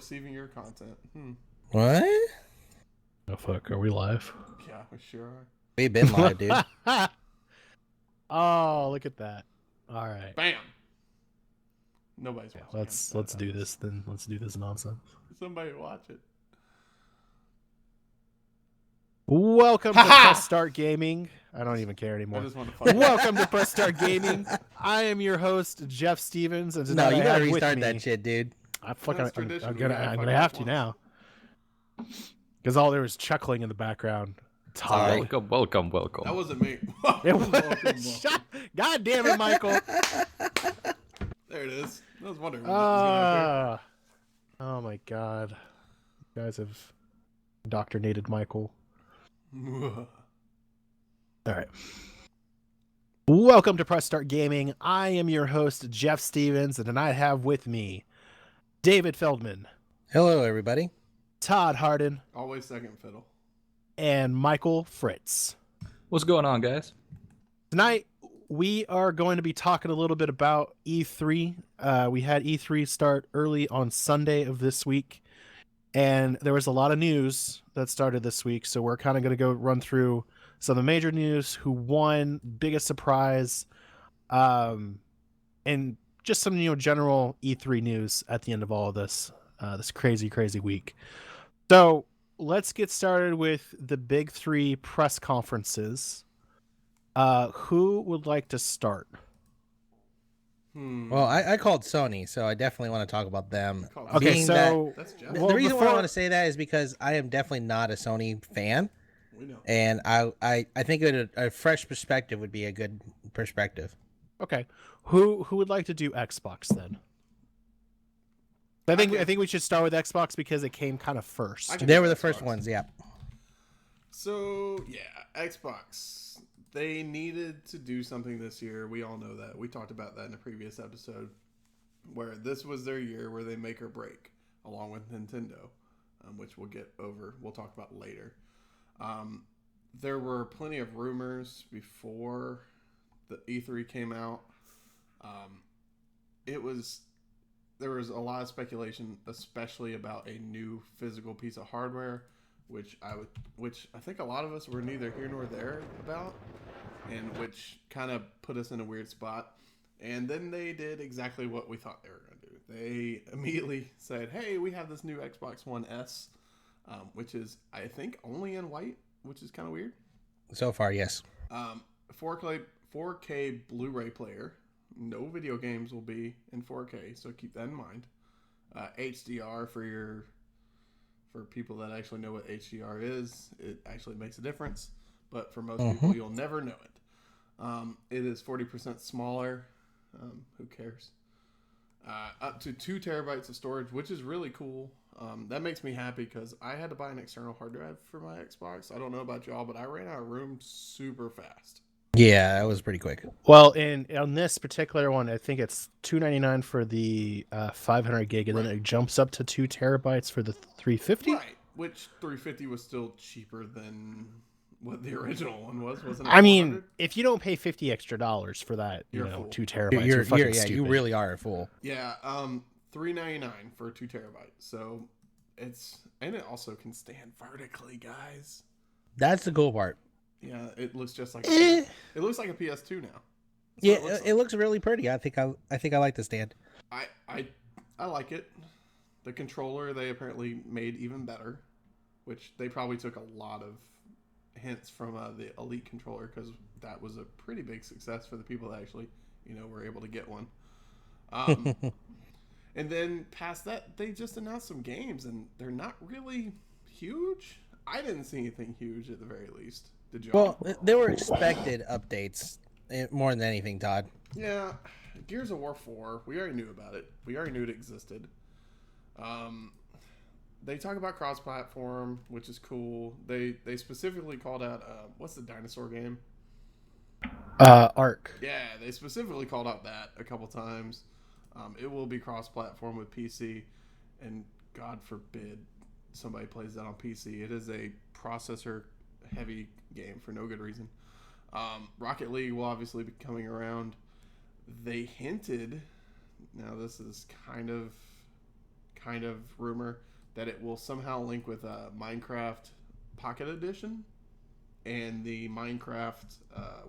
receiving your content. What? Oh fuck, are we live? Yeah, we sure are. We've been live, dude. Oh, look at that. All right. Bam. Nobody's Yeah, watching. let's do this then. Let's do this nonsense. Somebody watch it. Welcome to Press Start Gaming. I don't even care I anymore. just want to find Welcome to Press Start Gaming. I am your host, Jeff Stevens, and No, tonight you I gotta have with restart me- that shit, dude. I'm That's tradition. I'm We gotta gonna fuck have it to up now, because all there was chuckling in the background. Todd. Welcome. That wasn't me. It was- Welcome. Shut- God damn it, Michael. There it is. I was wondering when that was gonna Oh my god. You guys have indoctrinated Michael. appear. All right. Welcome to Press Start Gaming. I am your host, Jeff Stevens, and tonight I have with me David Feldman, Hello, everybody. Todd Harden, Always second fiddle. and Michael Fritz. What's going on, guys? Tonight, we are going to be talking a little bit about E3. We had E3 start early on Sunday of this week, and there was a lot of news that started this week, so we're kind of going to go run through some of the major news, who won, biggest surprise, and just some general E3 news at the end of all of this this crazy week. So let's get started with the big three press conferences. Who would like to start? Well, I called Sony, so I definitely want to talk about them. Called Okay, Being so That's Jeff. The Well, reason why I before- want to say that is because I am definitely not a Sony fan, We know. and I think a fresh perspective would be a good perspective. okay, who would like to do Xbox then? I think we should start with Xbox because it came kind of first. I can- They were the Xbox. first ones, yeah. So, yeah, Xbox. They needed to do something this year. We all know that. We talked about that in a previous episode, where this was their year where they make or break, along with Nintendo, which we'll talk about later. There were plenty of rumors before the E3 came out. There was a lot of speculation, especially about a new physical piece of hardware, which I think a lot of us were neither here nor there about, and which kind of put us in a weird spot. And then they did exactly what we thought they were going to do. They immediately said, "Hey, we have this new Xbox One S, which is, I think, only in white, which is kind of weird. So far, yes. 4K Blu-ray player. No video games will be in 4K, so keep that in mind. HDR for people that actually know what HDR is. It actually makes a difference, but for most people, you'll never know it. It is 40% smaller. Who cares? Up to 2 terabytes of storage, which is really cool. That makes me happy because I had to buy an external hard drive for my Xbox. I don't know about y'all, but I ran out of room super fast. Yeah, that was pretty quick. Well, on this particular one, I think it's $299 for the 500 gig, and then it jumps up to 2 terabytes for the 350. Right, which 350 was still cheaper than what the original one was, wasn't it? I mean, 400? if you don't pay $50 extra for that, You're a fool. 2 terabytes, you're fucking stupid. You really are a fool. Yeah, $399 for 2 terabytes. So and it also can stand vertically, guys. That's the cool part. Yeah, it looks just like Eh. it looks like a PS2 now. That's Yeah, what it looks really pretty. I think I like the stand. I like it. The controller they apparently made even better, which they probably took a lot of hints from the Elite controller, because that was a pretty big success for the people that actually were able to get one. And then past that, they just announced some games, and they're not really huge. I didn't see anything huge at the very least. Did you? Well, there were expected updates more than anything, Todd. Yeah, Gears of War 4, we already knew about it. We already knew it existed. They talk about cross-platform, which is cool. They specifically called out, what's the dinosaur game? Arc. Yeah, they specifically called out that a couple times. It will be cross-platform with PC, and God forbid somebody plays that on PC. It is a processor-heavy game for no good reason. Rocket League will obviously be coming around. They hinted, now this is kind of kind of rumor that it will somehow link with Minecraft Pocket Edition and the Minecraft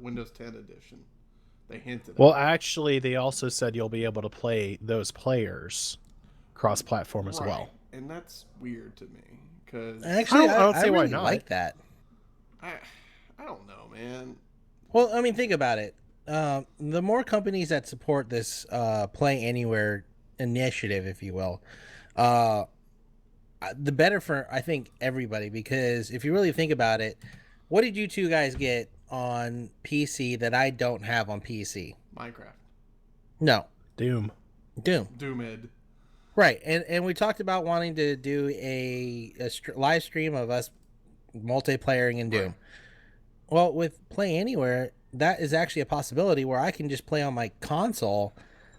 Windows 10 edition. They hinted. Well, actually, they also said you'll be able to play those players cross-platform as well. And that's weird to me because Actually, I don't see why really not. like that. I don't know, man. Well, I mean, think about it. The more companies that support this Play Anywhere initiative, if you will, the better for, I think, everybody. Because if you really think about it, what did you two guys get on PC that I don't have on PC? Minecraft. No. Doom. Doomid. Right. And we talked about wanting to do a live stream of us multiplayering in Doom. Right. Well, with Play Anywhere, that is actually a possibility where I can just play on my console,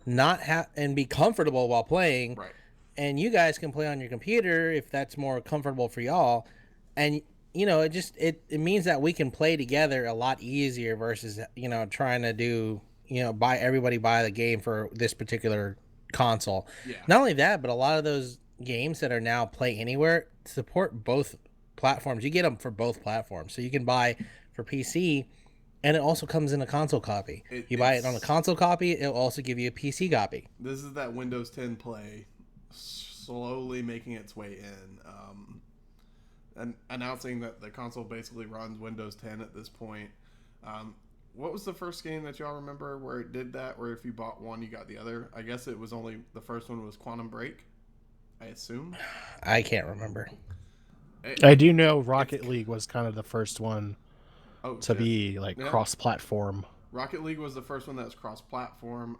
and be comfortable while playing. Right. And you guys can play on your computer if that's more comfortable for y'all. And it means that we can play together a lot easier versus trying to do everybody buy the game for this particular console. Yeah. Not only that, but a lot of those games that are now Play Anywhere support both platforms. You get them for both platforms, so you can buy for PC, and it also comes in a console copy. You buy it on a console copy, it'll also give you a PC copy. This is that Windows 10 Play slowly making its way in, and announcing that the console basically runs Windows 10 at this point. What was the first game that y'all remember where it did that, where if you bought one you got the other? I guess it was only the first one was Quantum Break, I assume. I can't remember. I do know Rocket League was kind of the first one to shit. be cross-platform. Rocket League was the first one that was cross-platform.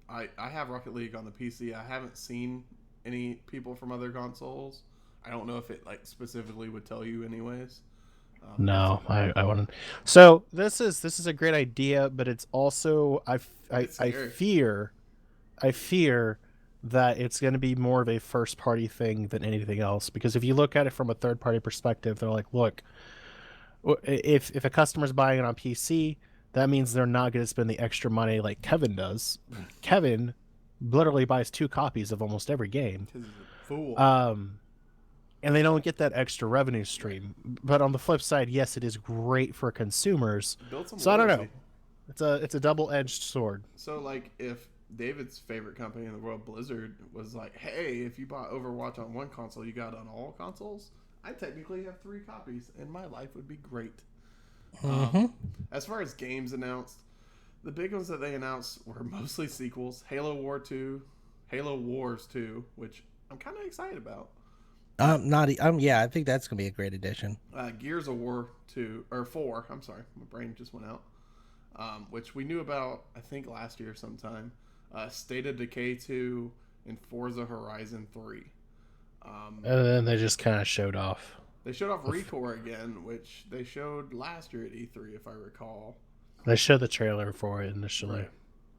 I have Rocket League on the PC. I haven't seen any people from other consoles. I don't know if it specifically would tell you anyways. No, I wouldn't. So this is a great idea, but it's also I fear that it's going to be more of a first-party thing than anything else. Because if you look at it from a third-party perspective, they're like, look, if a customer's buying it on PC, that means they're not going to spend the extra money like Kevin does. Kevin literally buys 2 copies of almost every game. He's a fool. And they don't get that extra revenue stream. But on the flip side, yes, it is great for consumers. So I don't know. It's a double-edged sword. So if David's favorite company in the world, Blizzard, was like, hey, if you bought Overwatch on one console, you got it on all consoles, I technically have 3 copies, and my life would be great. As far as games announced, the big ones that they announced were mostly sequels. Halo Wars 2, which I'm kind of excited about. I think that's gonna be a great addition. Gears of War 4. I'm sorry, my brain just went out. Which we knew about, I think, last year sometime. State of Decay 2 and Forza Horizon 3. And then they just kind of showed off. They showed off ReCore again, which they showed last year at E3, if I recall. They showed the trailer for it initially. Right.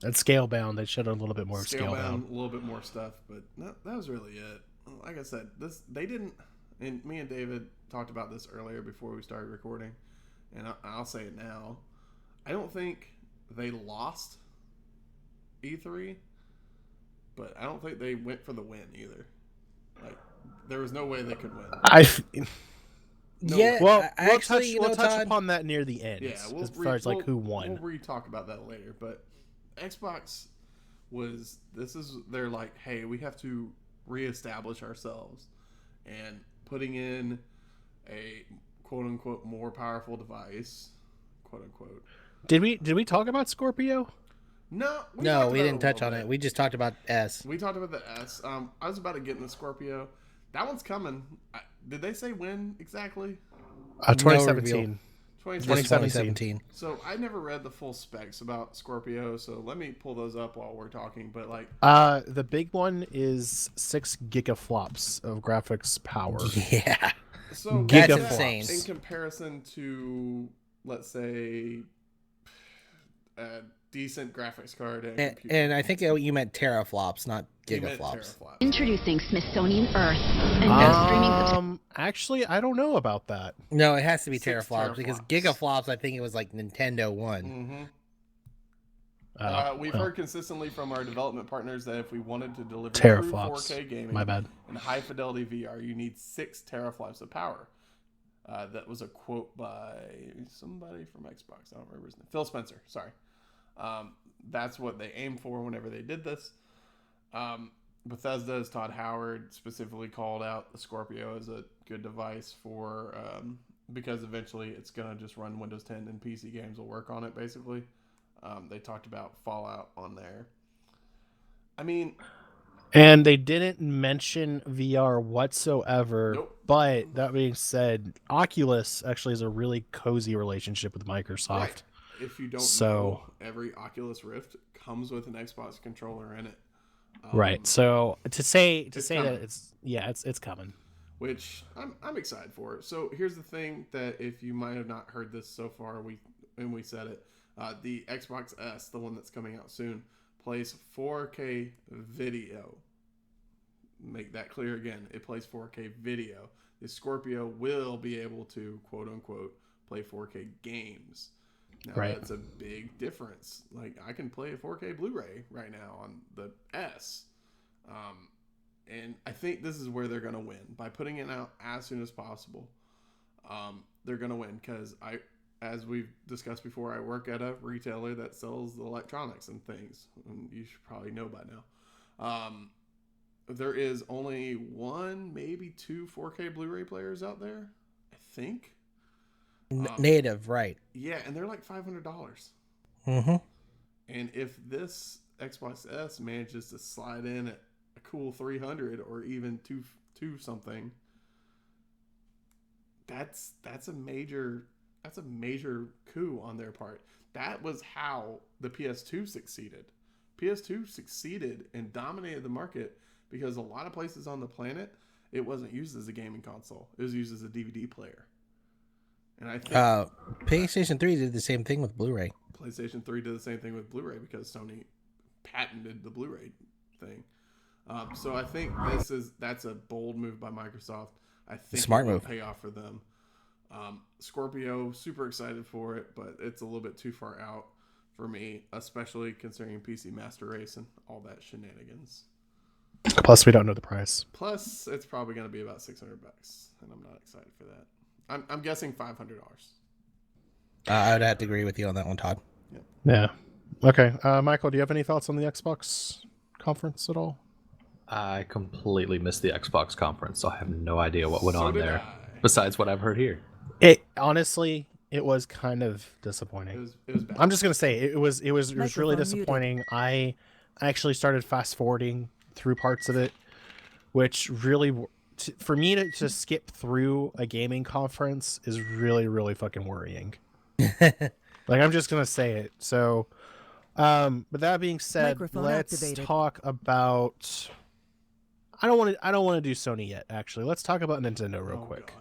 At Scalebound, they showed a little bit more Scalebound, a little bit more stuff, but that was really it. Like I said, they didn't. And me and David talked about this earlier before we started recording, and I'll say it now. I don't think they lost E3, but I don't think they went for the win either. There was no way they could win. We'll touch upon that near the end. Yeah, as far as who won. We'll re-talk about that later. But Xbox they're like, hey, we have to reestablish ourselves, and putting in a quote unquote more powerful device, quote unquote. Did we talk about Scorpio? No, we didn't touch on it. We just talked about S. We talked about the S. I was about to get into Scorpio. That one's coming. Did they say when exactly? 2017. 2017. So I never read the full specs about Scorpio, so let me pull those up while we're talking. But the big one is 6 gigaflops of graphics power. Yeah. So that's insane. In comparison to, let's say, a decent graphics card and I think you meant teraflops, not gigaflops. Introducing Smithsonian Earth, a new streaming actually, I don't know about that. No, it has to be teraflops because gigaflops, I think it was like Nintendo 1. We've heard consistently from our development partners that if we wanted to deliver true teraflops. 4K gaming My bad. and high fidelity VR, you need 6 teraflops of power. That was a quote by somebody from Xbox. I don't remember his name. Phil Spencer. Sorry. That's what they aimed for whenever they did this. Bethesda, as Todd Howard specifically called out, the Scorpio as a good device for because eventually it's going to just run Windows 10 and PC games will work on it, basically. They talked about Fallout on there. I mean... And they didn't mention VR whatsoever. Nope. But that being said, Oculus actually has a really cozy relationship with Microsoft. Right. If you don't know, every Oculus Rift comes with an Xbox controller in it. Right. So to say coming. that it's coming. Which I'm excited for. So here's the thing that if you might have not heard this so far, we said it. The Xbox S, the one that's coming out soon, plays 4K video. Make that clear again. It plays 4K video. The Scorpio will be able to, quote unquote, play 4K games. Now, that's a big difference. Like, I can play a 4K Blu-ray right now on the S. And I think this is where they're going to win. By putting it out as soon as possible, they're going to win. Because as we've discussed before, I work at a retailer that sells electronics and things. And you should probably know by now. There is only 1, maybe 2 4K Blu-ray players out there, I think. Native, right? Yeah, and they're like $500. Mm-hmm. And if this Xbox S manages to slide in at a cool 300 or even two something, that's a major coup on their part. That was how the PS2 succeeded. PS2 succeeded and dominated the market because a lot of places on the planet it wasn't used as a gaming console. It was used as a DVD player. And I think PlayStation 3 did the same thing with Blu-ray. PlayStation 3 did the same thing with Blu-ray because Sony patented the Blu-ray thing. So I think that's a bold move by Microsoft. I think Smart it will move. pay off for them. Scorpio, super excited for it, but it's a little bit too far out for me, especially considering PC Master Race and all that shenanigans. Plus, we don't know the price. Plus, it's probably going to be about $600, and I'm not excited for that. I'm guessing $500. I would have to agree with you on that one, Todd. Yeah. Okay. Michael, do you have any thoughts on the Xbox conference at all? I completely missed the Xbox conference, so I have no idea what went So on did there, I. besides what I've heard here. It honestly, it was kind of disappointing. It was bad. I'm just gonna say it was really Microphone disappointing. I actually started fast forwarding through parts of it, which really for me to skip through a gaming conference is really fucking worrying. Like, I'm just gonna say it. So, but that being said, Microphone let's activated. talk about. I don't want to do Sony yet. Actually, let's talk about Nintendo real quick. God.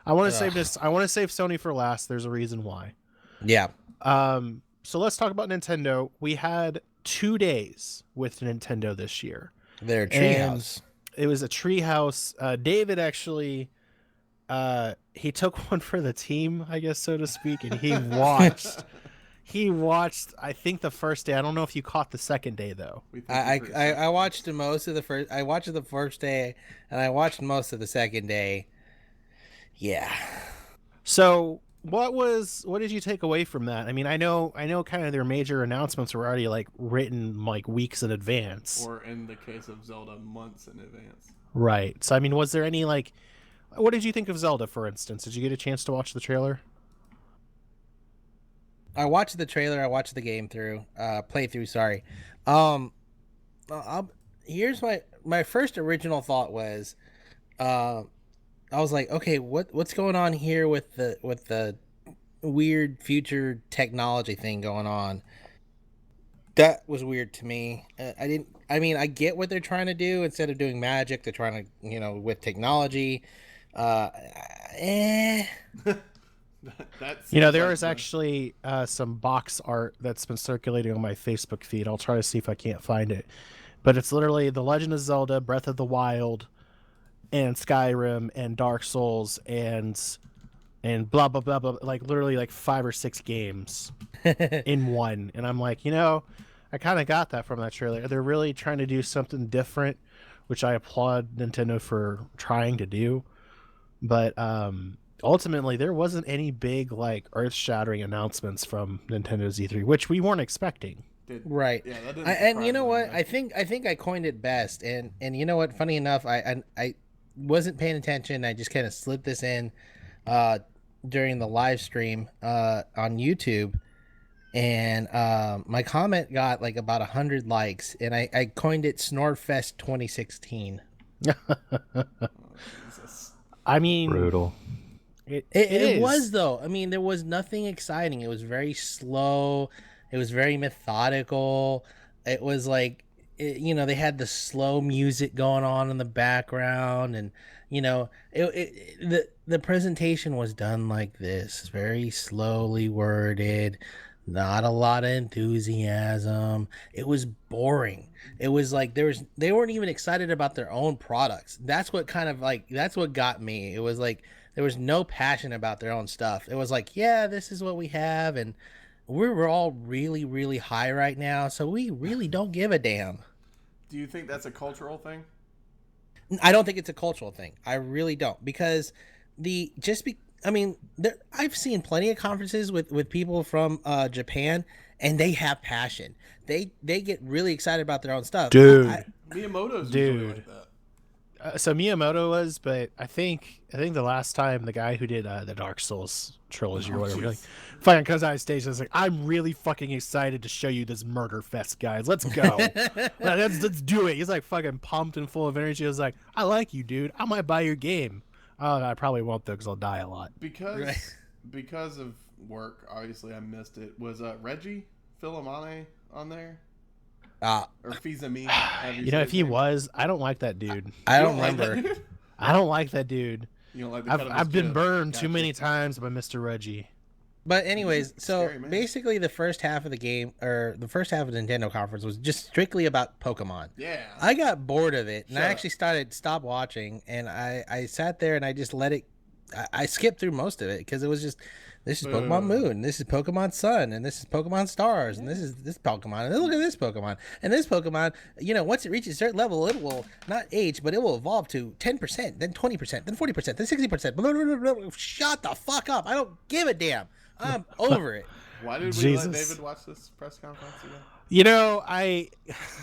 I want to save this. I want to save Sony for last. There's a reason why. Yeah. So let's talk about Nintendo. We had 2 days with Nintendo this year. Their And treehouse. It was a treehouse. David actually, he took one for the team, I guess, so to speak, and he watched. He watched. I think the first day. I don't know if you caught the second day though. We think I you're pretty safe. I watched most of the first. I watched the first day, and I watched most of the second day. Yeah. So what did you take away from that? I mean, I know kind of their major announcements were already like written like weeks in advance. Or in the case of Zelda, months in advance. Right. So I mean, was there any like what did you think of Zelda, for instance? Did you get a chance to watch the trailer? I watched the trailer. I watched the game through. Playthrough. Sorry. Here's my first original thought was, I was like, okay, what's going on here with the weird future technology thing going on? That was weird to me. I get what they're trying to do. Instead of doing magic, they're trying to, with technology. That's There is actually some box art that's been circulating on my Facebook feed. I'll try to see if I can't find it. But it's literally The Legend of Zelda, Breath of the Wild, and Skyrim, and Dark Souls, and blah, blah, blah, blah. Like, literally, like 5 or 6 games in one. And I'm like, I kind of got that from that trailer. They're really trying to do something different, which I applaud Nintendo for trying to do. But ultimately, there wasn't any big like earth-shattering announcements from Nintendo's E3, which we weren't expecting. Right. Yeah, that didn't And you surprise know me what? anyway. I think I coined it best. And you know what? Funny enough, I wasn't paying attention. I just kind of slid this in during the live stream on YouTube, and my comment got like about 100 likes, and I coined it Snorfest 2016. Jesus. I mean, Brutal. It was though. I mean, there was nothing exciting. It was very slow. It was very methodical. It was like, they had the slow music going on in the background, and the presentation was done like this, very slowly worded, not a lot of enthusiasm. It was boring. It was like they weren't even excited about their own products. That's what got me. It was like there was no passion about their own stuff. It was like, yeah, this is what we have, and we're all really, really high right now, so we really don't give a damn. Do you think that's a cultural thing? I don't think it's a cultural thing. I really don't, because I've seen plenty of conferences with people from Japan, and they have passion. They get really excited about their own stuff. Dude. Miyamoto's usually like that. So Miyamoto was, but I think the last time the guy who did the Dark Souls trilogy or whatever, like, fucking comes out on stage and is like, I'm really fucking excited to show you this murder fest, guys. Let's go. let's do it. He's like fucking pumped and full of energy. He was like, I like you, dude. I might buy your game. Oh, no, I probably won't though, because I'll die a lot. Because of work, obviously I missed it. Was Reggie Fils-Aimé on there? Or Fils-Aimé? If he was, I don't like that dude. I don't remember. I don't like that dude. You don't like the cut of his I've been jib. burned Gotcha. too many times by Mr. Reggie. But anyways, so Scary man. basically the first half of the game, or the first half of the Nintendo conference, was just strictly about Pokemon. Yeah. I got bored of it, and I Shut actually stopped watching, and I sat there and I just let it. I skipped through most of it because it was just, this is Pokemon Moon, this is Pokemon Sun, and this is Pokemon Stars, and this is this Pokemon, and then look at this Pokemon, and this Pokemon. Once it reaches a certain level, it will not age, but it will evolve to 10%, then 20%, then 40%, then 60%. Blah, blah, blah, blah. Shut the fuck up! I don't give a damn. I'm over it. Why did we let David watch this press conference again? I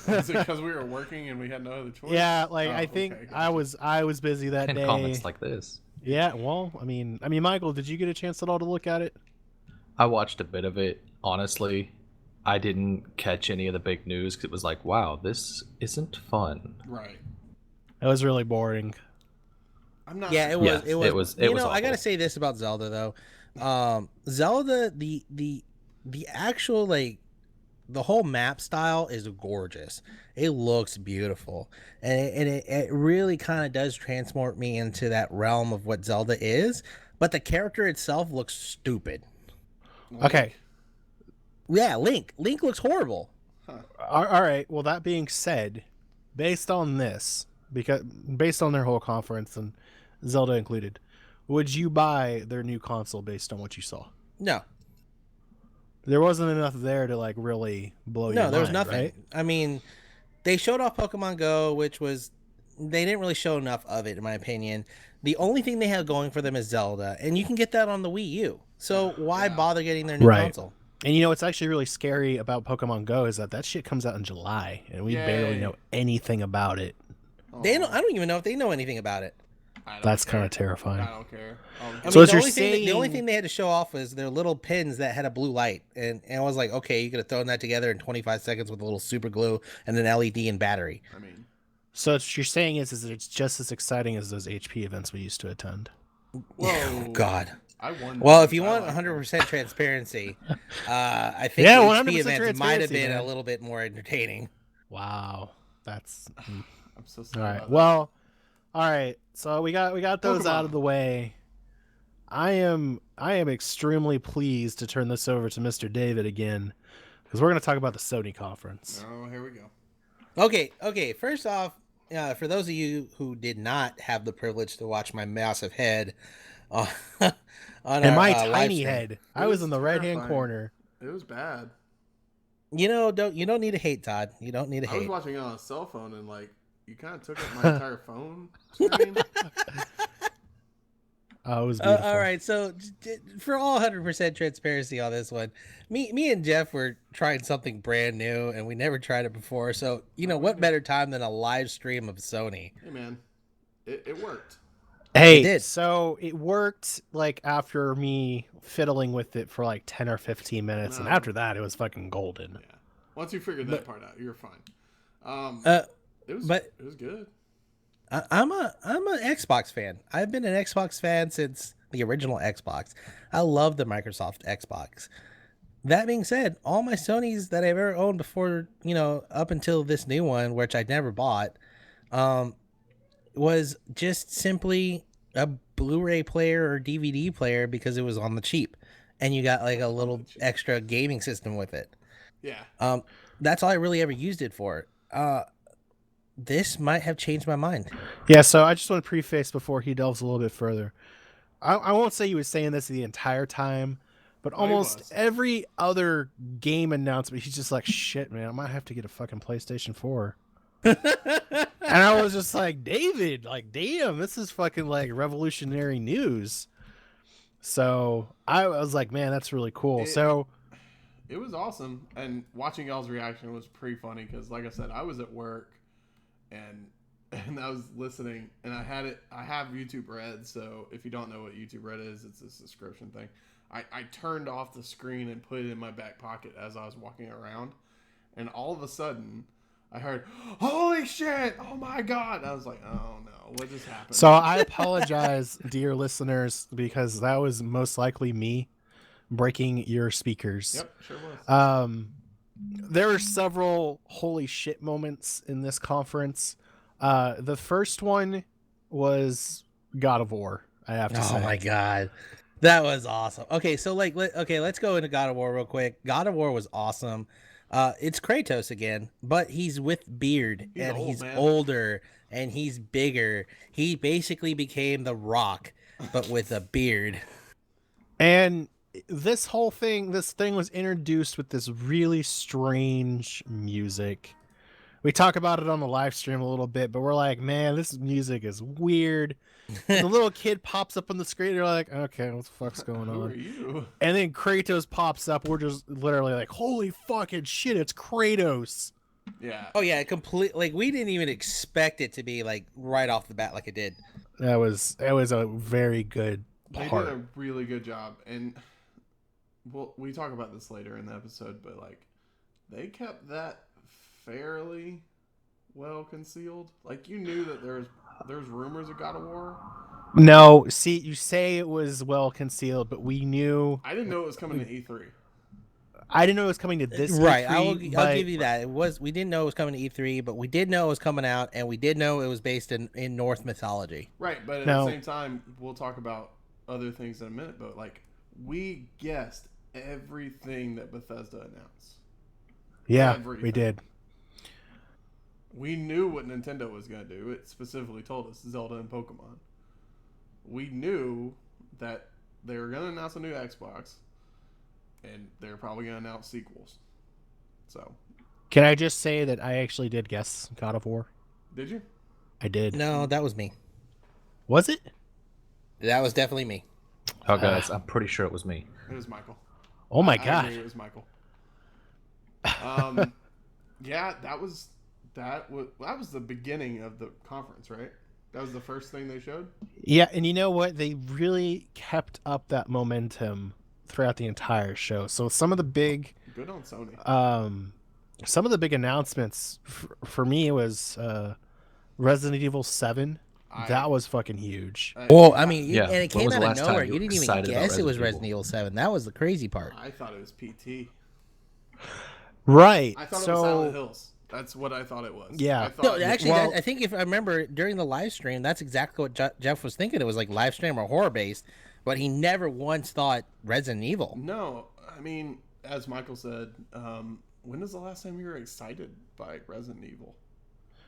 Was it because we were working and we had no other choice? yeah, like I think okay, I was busy that And day. comments like this. Yeah, well, I mean, Michael, did you get a chance at all to look at it? I watched a bit of it. Honestly, I didn't catch any of the big news because it was like, wow, this isn't fun. Right. It was really boring. I'm not. Yeah, it was. Yes, it was. it was I awful. gotta say this about Zelda though. Zelda, the actual the whole map style is gorgeous. It looks beautiful, and it really kind of does transport me into that realm of what Zelda is. But the character itself looks stupid. Okay. Yeah, Link looks horrible. All right. Well, that being said, based on their whole conference and Zelda included, would you buy their new console based on what you saw? No, There wasn't enough there to like really blow you. no, there was nothing. Right? I mean, they showed off Pokemon Go, which was, they didn't really show enough of it, in my opinion. The only thing they have going for them is Zelda, and you can get that on the Wii U. So why bother getting their new Right. console? And what's actually really scary about Pokemon Go is that shit comes out in July, and we barely Yay. know anything about it. I don't even know if they know anything about it. I don't That's care. kind of terrifying. I don't care. I So mean, as the you're only thing the only saying- thing they had to show off was their little pins that had a blue light, and I was like, okay, you could have thrown that together in 25 seconds with a little super glue and an LED and battery. I mean, So what you're saying is that it's just as exciting as those HP events we used to attend. whoa, Oh God. I won. Well, if you I want like 100% transparency, I think Yeah, the 100% HP events might have transparency, been man. a little bit more entertaining. Wow, that's I'm so all sorry. right. about Well, all right. So we got those Pokemon. out of the way. I am extremely pleased to turn this over to Mr. David again, because we're going to talk about the Sony conference. that. Oh, here we go. Okay. First off, for those of you who did not have the privilege to watch my massive head on And my live tiny stream, head, I It was was in the right hand terrifying. corner. It was bad. You don't need to hate, Todd. You don't need to I was hate. watching it on a cell phone and like you kind of took up my entire phone screen. Oh, it was beautiful. All right, so for all 100% transparency on this one, me and Jeff were trying something brand new, and we never tried it before. So what better time than a live stream of Sony? Hey man, it worked. Hey, It did. so it worked like after me fiddling with it for like 10 or 15 minutes, and No. after that, it was fucking golden. Yeah. Once you figured that part out, you're fine. It was but- it was good. I'm an Xbox fan. I've been an Xbox fan since the original Xbox. I love the Microsoft Xbox. That being said, all my Sonys that I've ever owned before, up until this new one, which I never bought, was just simply a Blu-ray player or DVD player because it was on the cheap, and you got like a little extra gaming system with it. Yeah. That's all I really ever used it for. This might have changed my mind. Yeah, so I just want to preface before he delves a little bit further. I won't say he was saying this the entire time, but Oh, he almost was. every other game announcement, he's just like, shit, man, I might have to get a fucking PlayStation 4. And I was just like, David, like, damn, this is fucking like revolutionary news. So I was like, man, that's really cool. It was awesome, and watching y'all's reaction was pretty funny because, like I said, I was at work, and I was listening, and I have YouTube Red, so if you don't know what YouTube Red is, it's a subscription thing. I turned off the screen and put it in my back pocket as I was walking around, and all of a sudden, I heard, "Holy shit! Oh my god!" I was like, "Oh no, what just happened?" So I apologize, dear listeners, because that was most likely me breaking your speakers. Yep, sure was. There were several holy shit moments in this conference. The first one was God of War, I have to say. Oh my god, that was awesome. Okay, so let's go into God of War real quick. God of War was awesome. It's Kratos again, but he's with beard He's and old, he's man. older and he's bigger. He basically became the Rock, but with a beard. And this thing was introduced with this really strange music. We talk about it on the live stream a little bit, but we're like, man, this music is weird. And the little kid pops up on the screen. You're like, okay, what the fuck's going Who are on? you? And then Kratos pops up. We're just literally like, holy fucking shit, it's Kratos. Yeah. Oh yeah, like we didn't even expect it to be like right off the bat like it did. That was a very good They part. did a really good job, and we talk about this later in the episode, but like they kept that fairly well concealed. Like you knew that there's rumors of God of War. No, see, you say it was well concealed, but we knew. I didn't know it was coming to E3. I didn't know it was coming to this. Right, E3, I'll give you that. We didn't know it was coming to E3, but we did know it was coming out, and we did know it was based in Norse mythology. Right, but at No. the same time, we'll talk about other things in a minute. But like we guessed everything that Bethesda announced. Yeah, Everything. we did. We knew what Nintendo was going to do. It specifically told us Zelda and Pokemon. We knew that they were going to announce a new Xbox, and they're probably going to announce sequels. So, Can I just say that I actually did guess God of War? did you? I did. No, that was me. Was it? That was definitely me. Oh, guys, I'm pretty sure it was me. It was Michael. Oh my I god. agree, it was Michael. Yeah, that was the beginning of the conference, right? That was the first thing they showed. Yeah, and you know what? They really kept up that momentum throughout the entire show. So some of the big Good on Sony. announcements for me it was Resident Evil 7. That was fucking huge. Well, I mean, Yeah, and it when came was the out of last time nowhere. you You were didn't even excited about guess it was Resident Resident Evil 7. That was the crazy part. I thought it was PT. Right. I thought it was so Silent Hills. That's what I thought it was. Yeah. I thought No, actually, Well- I think if I remember during the live stream, that's exactly what Jeff was thinking. It was like live stream or horror based, but he never once thought Resident Evil. No, I mean, as Michael said, when was the last time you were excited by Resident Evil?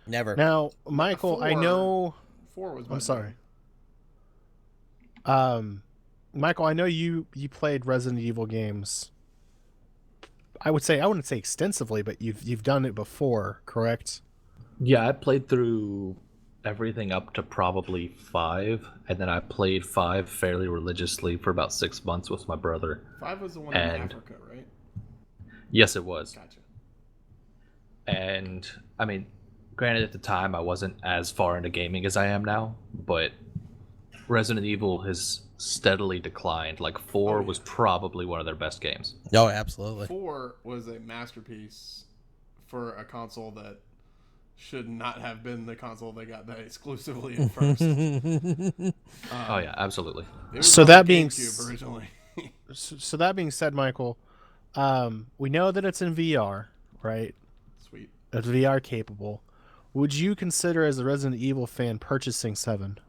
Never. now, Michael, I 4. know 4 was my I'm sorry. jam. Michael, I know you played Resident Evil games. I wouldn't say extensively, but you've done it before, correct? Yeah, I played through everything up to probably 5, and then I played 5 fairly religiously for about 6 months with my brother. 5 was the one in And- Africa, right? Yes, it was. Gotcha. And I mean, granted, at the time I wasn't as far into gaming as I am now, but Resident Evil has steadily declined. Like 4 Oh, yeah. was probably one of their best games. Oh, absolutely. 4 was a masterpiece for a console that should not have been the console they got that exclusively at first. Oh yeah, absolutely. It was So on the that being GameCube originally. So that being said, Michael, we know that it's in VR, right? Sweet. It's VR capable. Would you consider, as a Resident Evil fan, purchasing 7?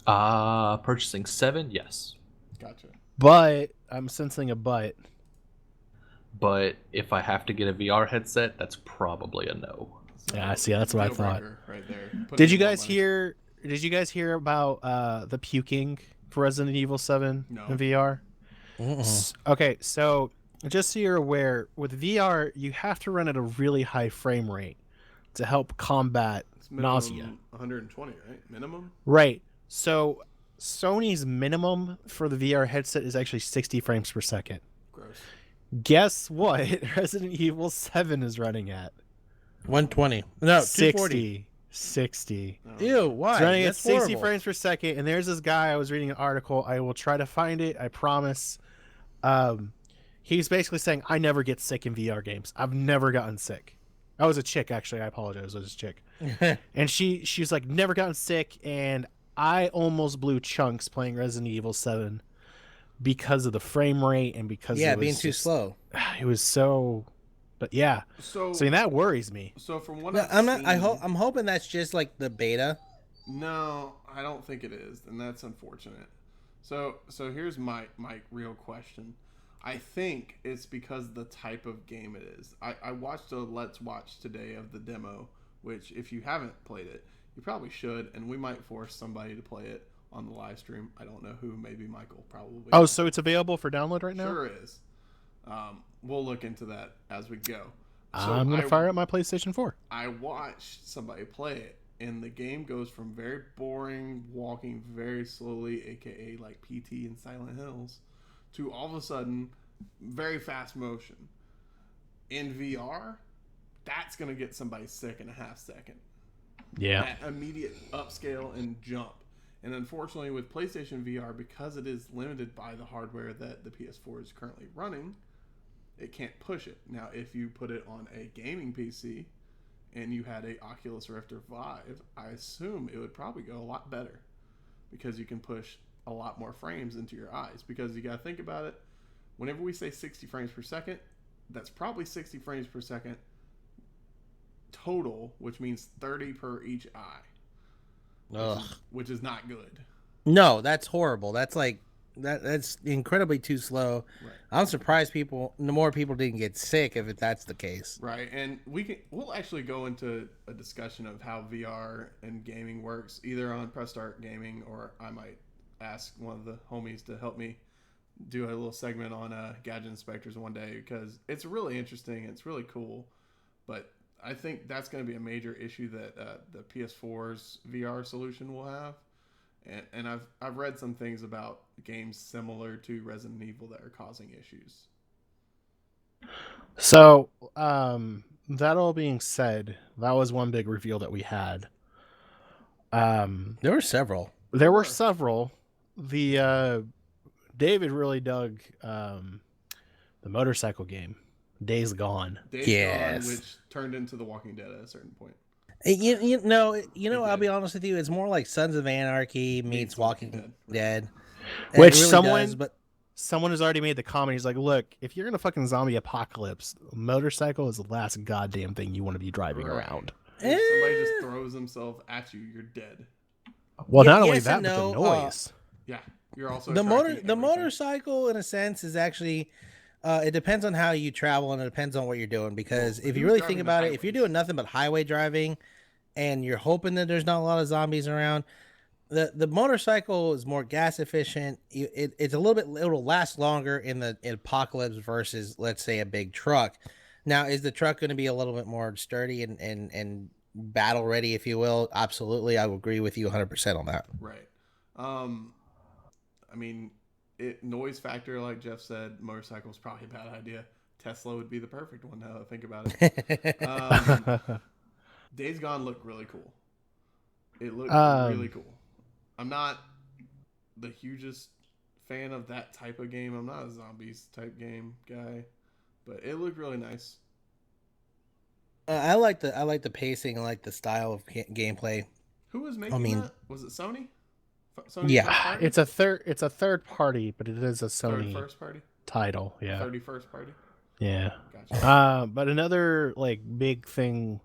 Purchasing 7, yes. Gotcha. But I'm sensing a but. But if I have to get a VR headset, that's probably a no. So, Yeah, see, that's what I deal thought. breaker right there. Put Did in you more guys money. hear? Did you guys hear about the puking for Resident Evil 7 No. in VR? Okay, so just so you're aware, with VR, you have to run at a really high frame rate to help combat It's minimum nausea. 120, right? Minimum? Right. So Sony's minimum for the VR headset is actually 60 frames per second. Gross. Guess what? Resident Evil 7 is running at 120. No, 240. 60. Oh. Ew, why? It's running at That's 60 horrible. frames per second, and there's this guy. I was reading an article. I will try to find it. I promise. He's basically saying, I never get sick in VR games. I've never gotten sick. I was a chick, actually. I apologize. I was a chick. And she's like, never gotten sick, and I almost blew chunks playing Resident Evil 7 because of the frame rate and because Yeah, it was being too just- slow. It was so, but yeah. So, So that worries me. from what No, I've I'm not. seen, I'm hoping that's just like the beta. No, I don't think it is, and that's unfortunate. So here's my real question. I think it's because the type of game it is. I watched a Let's Watch today of the demo, which if you haven't played it, you probably should, and we might force somebody to play it on the live stream. I don't know who, maybe Michael, probably. Oh, so it's available for download right now? Sure is. We'll look into that as we go. I'm going to fire up my PlayStation 4. I watched somebody play it, and the game goes from very boring, walking very slowly, aka like PT in Silent Hills, to all of a sudden very fast motion. In VR, that's going to get somebody sick in a half second. Yeah. That immediate upscale and jump. And unfortunately, with PlayStation VR, because it is limited by the hardware that the PS4 is currently running, it can't push it. Now, if you put it on a gaming PC and you had a Oculus Rift or Vive, I assume it would probably go a lot better because you can push a lot more frames into your eyes. Because you got to think about it. Whenever we say 60 frames per second, that's probably 60 frames per second total, which means 30 per each eye. Ugh. Which is not good. No, that's horrible. That's like that's incredibly too slow. Right. I'm surprised more people didn't get sick if that's the case. Right, and we'll actually go into a discussion of how VR and gaming works, either on Press Start Gaming, or I might ask one of the homies to help me do a little segment on Gadget Inspectors one day, because it's really interesting, it's really cool, but I think that's going to be a major issue that the PS4's VR solution will have. And I've read some things about games similar to Resident Evil that are causing issues. So, that all being said, that was one big reveal that we had. There were several. There were several. The David really dug the motorcycle game, Days Gone. Days Yes. Gone, which turned into The Walking Dead at a certain point. You know. I'll did. be honest with you. It's more like Sons of Anarchy meets Walking Dead. Which It really someone- does, but Someone has already made the comment. He's like, "Look, if you're in a fucking zombie apocalypse, motorcycle is the last goddamn thing you want to be driving Right. around." If somebody Eh. just throws himself at you, you're dead. Well, Yeah, not only yes that, and but the no, noise. Yeah, you're also the attracting everything. motorcycle in a sense is actually it depends on how you travel and it depends on what you're doing, because Well, if you who's really driving think the about it, if you're highways? doing nothing but highway driving and you're hoping that there's not a lot of zombies around, the motorcycle is more gas efficient. It's a little bit. It'll last longer in the apocalypse versus, let's say, a big truck. Now, is the truck going to be a little bit more sturdy and battle ready, if you will? Absolutely, I would agree with you 100% on that. Right. I mean, noise factor, like Jeff said, motorcycle is probably a bad idea. Tesla would be the perfect one now that I think about it. Days Gone looked really cool. It looked really cool. I'm not the hugest fan of that type of game. I'm not a zombies type game guy, but it looked really nice. I like the pacing. I like the style of gameplay. Who was making that? Was it Sony? Sony Yeah. It's a third party, but it is a Sony first party title. Yeah. 31st party. Yeah. Gotcha. But another like big thing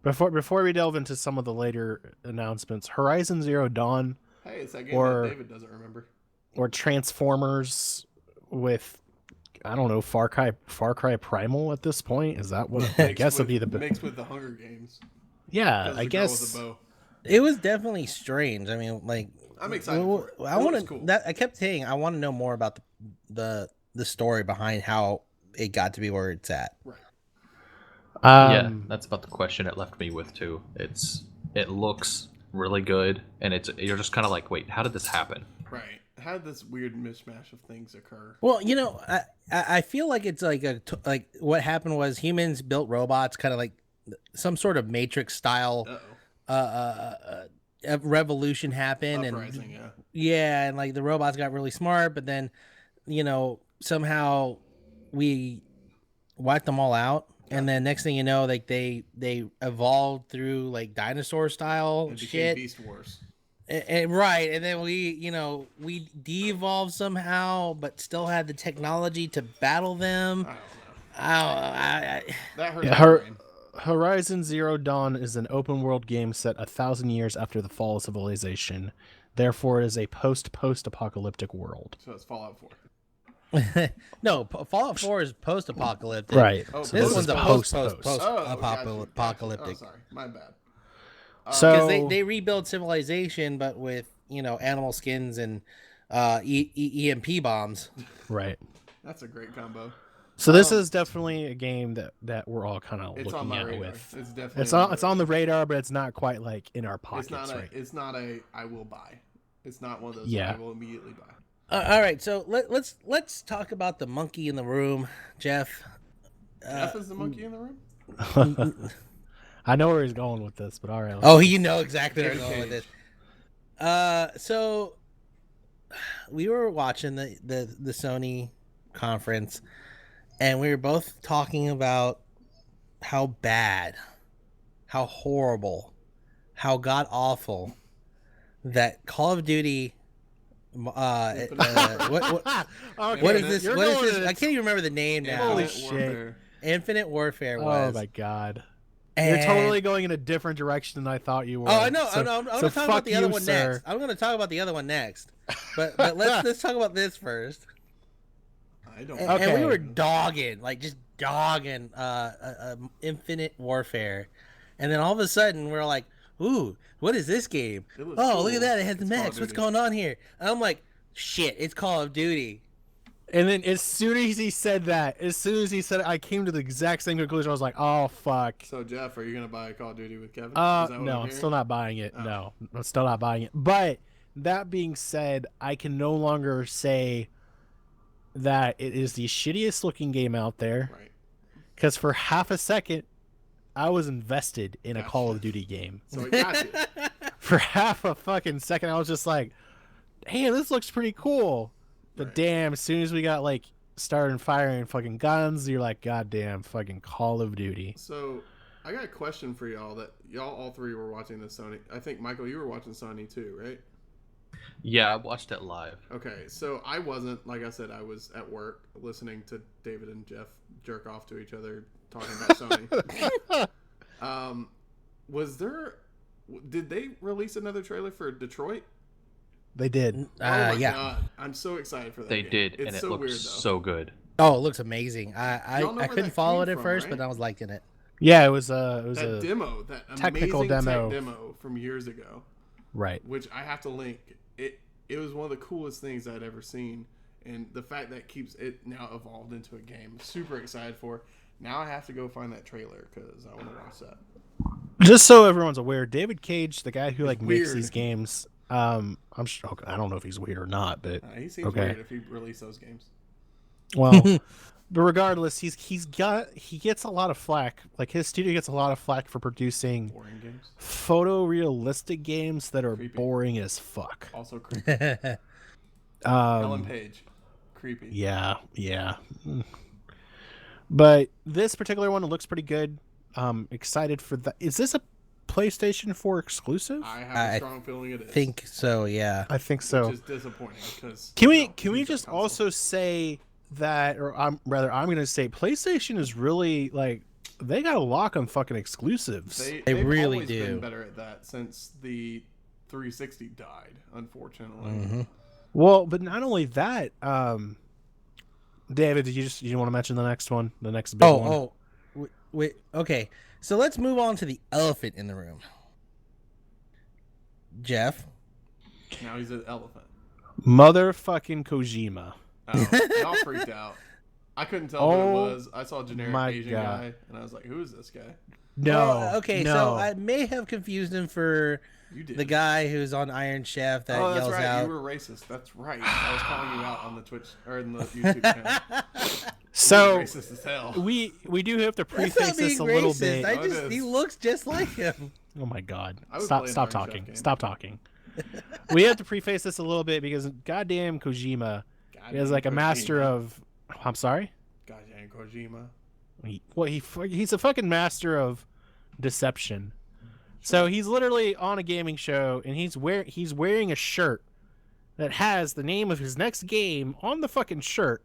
before we delve into some of the later announcements, Horizon Zero Dawn. Hey, it's that game that David doesn't remember. Or Transformers with, I don't know, Far Cry Primal at this point. Is that what I guess would be the mixed with the Hunger Games? Yeah, I guess it was definitely strange. I mean, like, I'm excited for it. I want to. Cool. I kept saying I want to know more about the story behind how it got to be where it's at. Right. Yeah, that's about the question it left me with too. It looks really good, and you're just kind of like, wait, how did this happen? Right. How did this weird mishmash of things occur? Well, you know, I feel like it's like what happened was humans built robots, kind of like some sort of Matrix style. A revolution happened. Uprising, and like the robots got really smart, but then, you know, somehow we wiped them all out. And then next thing you know, like they evolved through like dinosaur style shit. Beast Wars. Right, and then we de-evolved somehow, but still had the technology to battle them. I don't know. That hurt. Horizon Zero Dawn is an open world game set 1,000 years after the fall of civilization. Therefore, it is a post-apocalyptic world. So it's Fallout 4. No, Fallout 4 is post-apocalyptic. Right. Oh, this one's a post-apocalyptic. Oh, sorry, my bad. So because they rebuild civilization, but with animal skins and EMP bombs. Right. That's a great combo. So this is definitely a game that we're all kind of looking at with. It's definitely it's on the radar, but it's not quite like in our pockets. It's not a I will buy. It's not one of those I will immediately buy. All right, so let's talk about the monkey in the room, Jeff. Jeff is the monkey in the room? I know where he's going with this, but all right. Oh, you know exactly where he's going with this. So we were watching the Sony conference, and we were both talking about how bad, how horrible, how god awful that Call of Duty. What is this? What is this? I can't even remember the name now. Holy shit! Infinite Warfare was. Oh my god! You're totally going in a different direction than I thought you were. Oh, I know. I'm going to talk about the other one next. I'm going to talk about the other one next. But let's talk about this first. I don't. And we were dogging Infinite Warfare, and then all of a sudden we're like, ooh, what is this game? Oh, cool. Look at that. It has the mechs. What's going on here? And I'm like, shit, it's Call of Duty. And then as soon as he said it, I came to the exact same conclusion. I was like, oh, fuck. So, Jeff, are you going to buy Call of Duty with Kevin? No, I'm still not buying it. Oh. No, I'm still not buying it. But that being said, I can no longer say that it is the shittiest looking game out there. Right. Because for half a second, I was invested in a Call of Duty game. So it got you. For half a fucking second, I was just like, hey, this looks pretty cool. But damn, as soon as we got like started firing fucking guns, you're like, goddamn, fucking Call of Duty. So I got a question for y'all that y'all all three were watching the Sony. I think, Michael, you were watching Sony too, right? Yeah, I watched it live. Okay, so I wasn't. Like I said, I was at work listening to David and Jeff jerk off to each other talking about Sony. Did they release another trailer for Detroit? They did. Oh my god! I'm so excited for that. They game. did, it's and it so looks weird, so good. Oh, it looks amazing. I couldn't follow it at first, right? but I was liking it. Yeah, it was that a demo, that technical amazing demo. tech demo from years ago. Right. which I have to link. It was one of the coolest things I'd ever seen, and the fact that keeps it now evolved into a game. Super excited for. Now I have to go find that trailer because I want to watch that. Just so everyone's aware, David Cage, the guy who like makes weird. these games, I'm sure, I don't know if he's weird or not, but He seems okay. weird if he released those games. Well, but regardless, he gets a lot of flack. Like his studio gets a lot of flack for producing Boring games. photorealistic games that are Creepy. boring as fuck. Also creepy. Ellen Page. Creepy. Yeah. But this particular one looks pretty good. Excited for that. Is this a PlayStation 4 exclusive? I have a strong feeling it is. Think so, yeah. I think so. Which is disappointing because Can we just also say that, or I'm going to say PlayStation is really like they got a lock on fucking exclusives. They've really always do. been better at that since the 360 died, unfortunately. Mm-hmm. Well, but not only that, David, you want to mention the next one, the next big one? Wait, okay. So let's move on to the elephant in the room. Jeff. Now he's an elephant. Motherfucking Kojima. Oh, and I freaked out. I couldn't tell who it was. I saw a generic my Asian God. guy, and I was like, "Who is this guy?" No. Well, okay, no. so I may have confused him for You did. the guy who's on Iron Chef that Oh, that's yells right. out. You were racist. That's right. I was calling you out on the Twitch or in the YouTube channel. So You're racist as hell. we do have to That's preface not being this a little racist. bit. I Oh, it just is. he looks just like him. Oh my God! I would Stop! play an Stop Iron Chef talking! game. Stop talking! We have to preface this a little bit because goddamn Kojima is like a master of. I'm sorry. Goddamn Kojima. He's a fucking master of deception. So he's literally on a gaming show and he's wearing a shirt that has the name of his next game on the fucking shirt.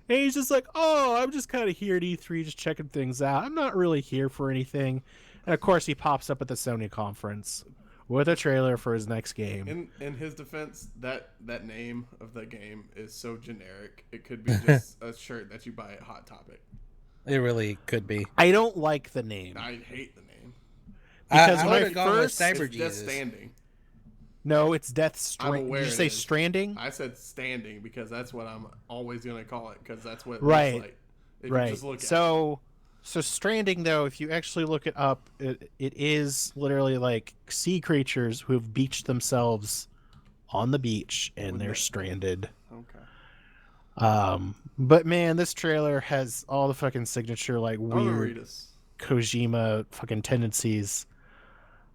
And he's just like, "Oh, I'm just kind of here at E3 just checking things out. I'm not really here for anything." And of course he pops up at the Sony conference with a trailer for his next game. In his defense, that name of the game is so generic. It could be just a shirt that you buy at Hot Topic. It really could be. I don't like the name. I hate the name. Because I when would I have gone with first- Cyber It's Death Jesus. Standing. No, it's Death I'm Stranding. aware Did you it say is. Stranding? I said standing because that's what I'm always gonna call it because that's what it Right. looks like. If you Right. just look at it. So Stranding, though, if you actually look it up, it is literally like sea creatures who have beached themselves on the beach and Wouldn't they're it- stranded. Okay. But man, this trailer has all the fucking signature like I'm gonna weird read us. Kojima fucking tendencies.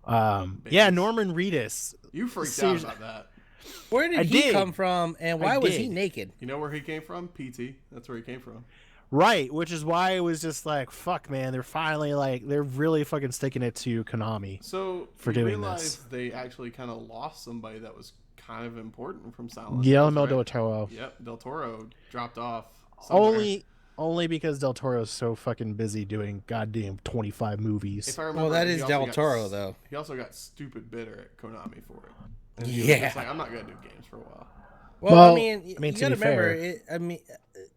Yeah, Babies. Norman Reedus. You freaked Seriously. out about that. Where did I he did. come from, and why I was he did. naked? You know where he came from? PT. That's where he came from. Right, which is why it was just like, fuck, man, they're finally like, they're really fucking sticking it to Konami. So For you doing realize this. they actually kind of lost somebody that was kind of important from Silent Guillermo Hills, del right? Toro. Yep, Del Toro dropped off. somewhere. Only because Del Toro's so fucking busy doing goddamn 25 movies. If I remember, Well, that he is also Del got Toro, though. He also got stupid bitter at Konami for it. And he was Yeah. just like, I'm not gonna do games for a while. Well, I Well, mean, I mean, you to gotta be fair- remember,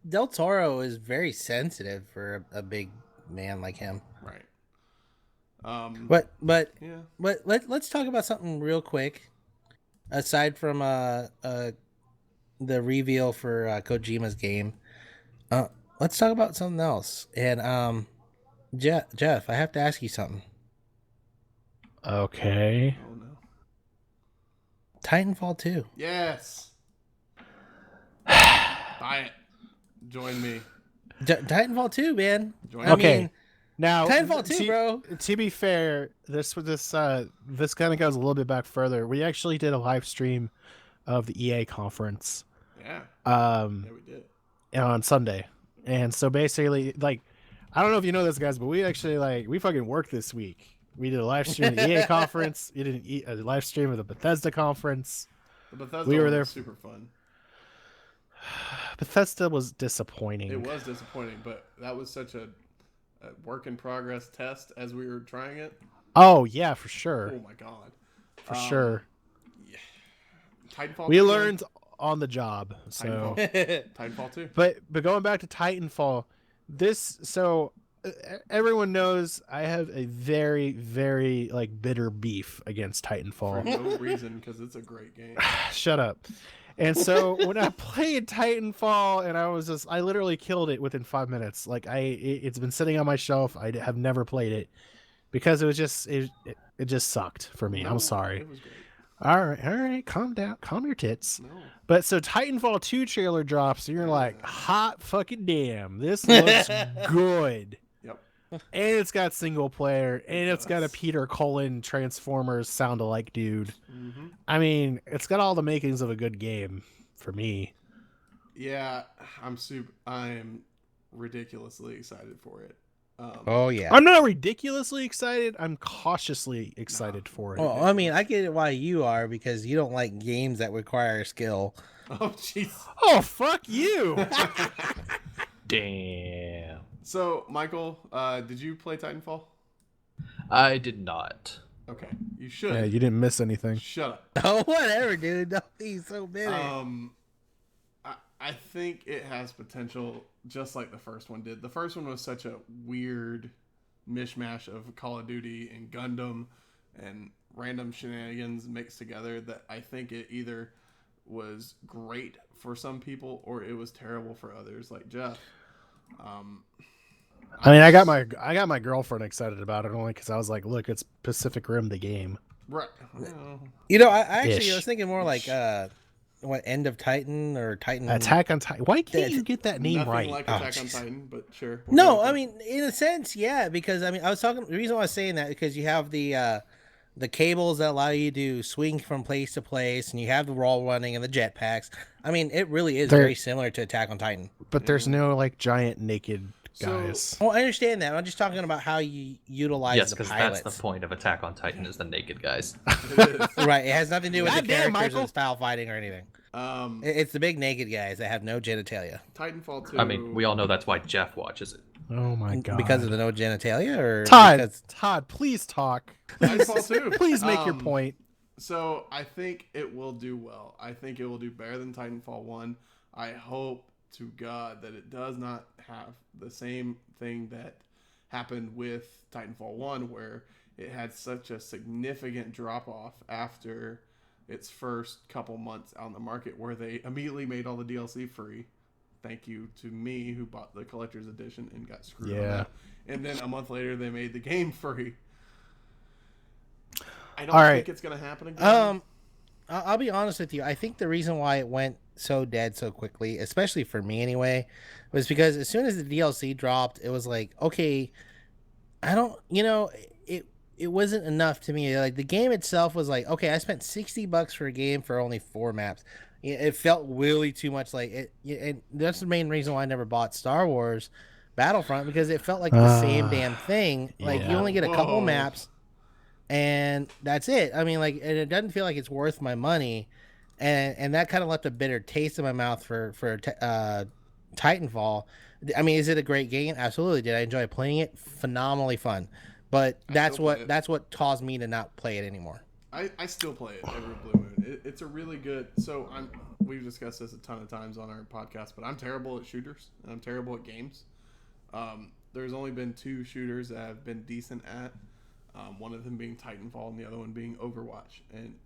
Del Toro is very sensitive for a big man like him. Right. But yeah. let's talk about something real quick. Aside from the reveal for Kojima's game, let's talk about something else. And Jeff, I have to ask you something. Okay. Oh no. Titanfall 2. Yes. Buy it. Join me. Titanfall 2, man. Join Okay. me. Now, Titanfall 2, bro. To be fair, this kind of goes a little bit back further. We actually did a live stream of the EA conference Yeah. Yeah, we did. on Sunday. And so basically, like, I don't know if you know this, guys, but we actually, we fucking worked this week. We did a live stream of the EA conference. We did a live stream of the Bethesda conference. The Bethesda We were one there was super fun. Bethesda was disappointing. It was disappointing, but that was such a work in progress test as we were trying it. Oh, yeah, for sure. Oh my god. For sure. Titanfall. We 2, learned on the job. So, Titanfall. Titanfall 2. but going back to Titanfall, everyone knows I have a very, very like bitter beef against For Titanfall. no reason, because it's a great game. Shut up. And so when I played Titanfall, and I literally killed it within 5 minutes. Like it's been sitting on my shelf. I have never played it because it just sucked for me. No, I'm sorry. It was great. All right, calm down, calm your tits. No. But so Titanfall 2 trailer drops, and you're like, hot fucking damn, this looks good. Yep. And it's got single player, and it's got a does. Peter Cullen Transformers sound alike dude. Mm-hmm. I mean, it's got all the makings of a good game for me. Yeah, I'm ridiculously excited for it. Oh yeah. I'm not ridiculously excited. I'm cautiously excited for it. Well, I mean, I get it why you are, because you don't like games that require skill. Oh, jeez. Oh, fuck you. Damn. So, Michael, did you play Titanfall? I did not. Okay, you should. Yeah, you didn't miss anything. Shut up. Oh, whatever, dude. Don't be so bitter. I think it has potential, just like the first one did. The first one was such a weird mishmash of Call of Duty and Gundam and random shenanigans mixed together that I think it either was great for some people or it was terrible for others, like Jeff. I mean, I got my girlfriend excited about it only because I was like, look, it's Pacific Rim the game. Right. Well, You know, I actually Ish. I was thinking more like what, End of Titan or Titan? Attack on Titan. Why can't That's you get that name nothing right? like Oh, Attack on jeez. Titan, but sure. No, I mean, in a sense, yeah, because I mean, I was talking. The reason why I was saying that because you have the cables that allow you to swing from place to place, and you have the wall running and the jetpacks. I mean, it really is They're- very similar to Attack on Titan. But there's no like giant naked So- guys. Oh, I understand that. I'm just talking about how you utilize Yes, the because pilots. that's the point of Attack on Titan is the naked guys. Right, it has nothing to do with the Goddamn, characters Michael. and style fighting or anything. It's the big naked guys that have no genitalia. Titanfall 2. I mean, we all know that's why Jeff watches it. Oh my god! Because of the no genitalia, or Todd, because Todd, please talk. Titanfall 2. Please make your point. So I think it will do well. I think it will do better than Titanfall 1. I hope to God that it does not have the same thing that happened with Titanfall 1 where it had such a significant drop off after its first couple months out in the market where they immediately made all the DLC free. Thank you to me who bought the collector's edition and got screwed on Yeah. that. And then a month later they made the game free. I don't All right. think it's going to happen again. I'll be honest with you. I think the reason why it went so dead so quickly, especially for me anyway, was because as soon as the DLC dropped, it was like, okay, I don't, it wasn't enough to me. Like the game itself was like, okay, I spent $60 for a game for only 4 maps. It felt really too much like it, and that's the main reason why I never bought Star Wars Battlefront, because it felt like the same damn thing. Like you yeah. only get a couple Whoa. maps, and that's it. I mean, like, and it doesn't feel like it's worth my money, and that kind of left a bitter taste in my mouth for Titanfall. I mean, is it a great game? Absolutely. Did I enjoy playing it? Phenomenally fun. But that's still play it. that's what caused me to not play it anymore. I still play it every blue moon. It's a really good. So we've discussed this a ton of times on our podcast, but I'm terrible at shooters and I'm terrible at games. There's only been 2 shooters that I've been decent at. One of them being Titanfall and the other one being Overwatch. And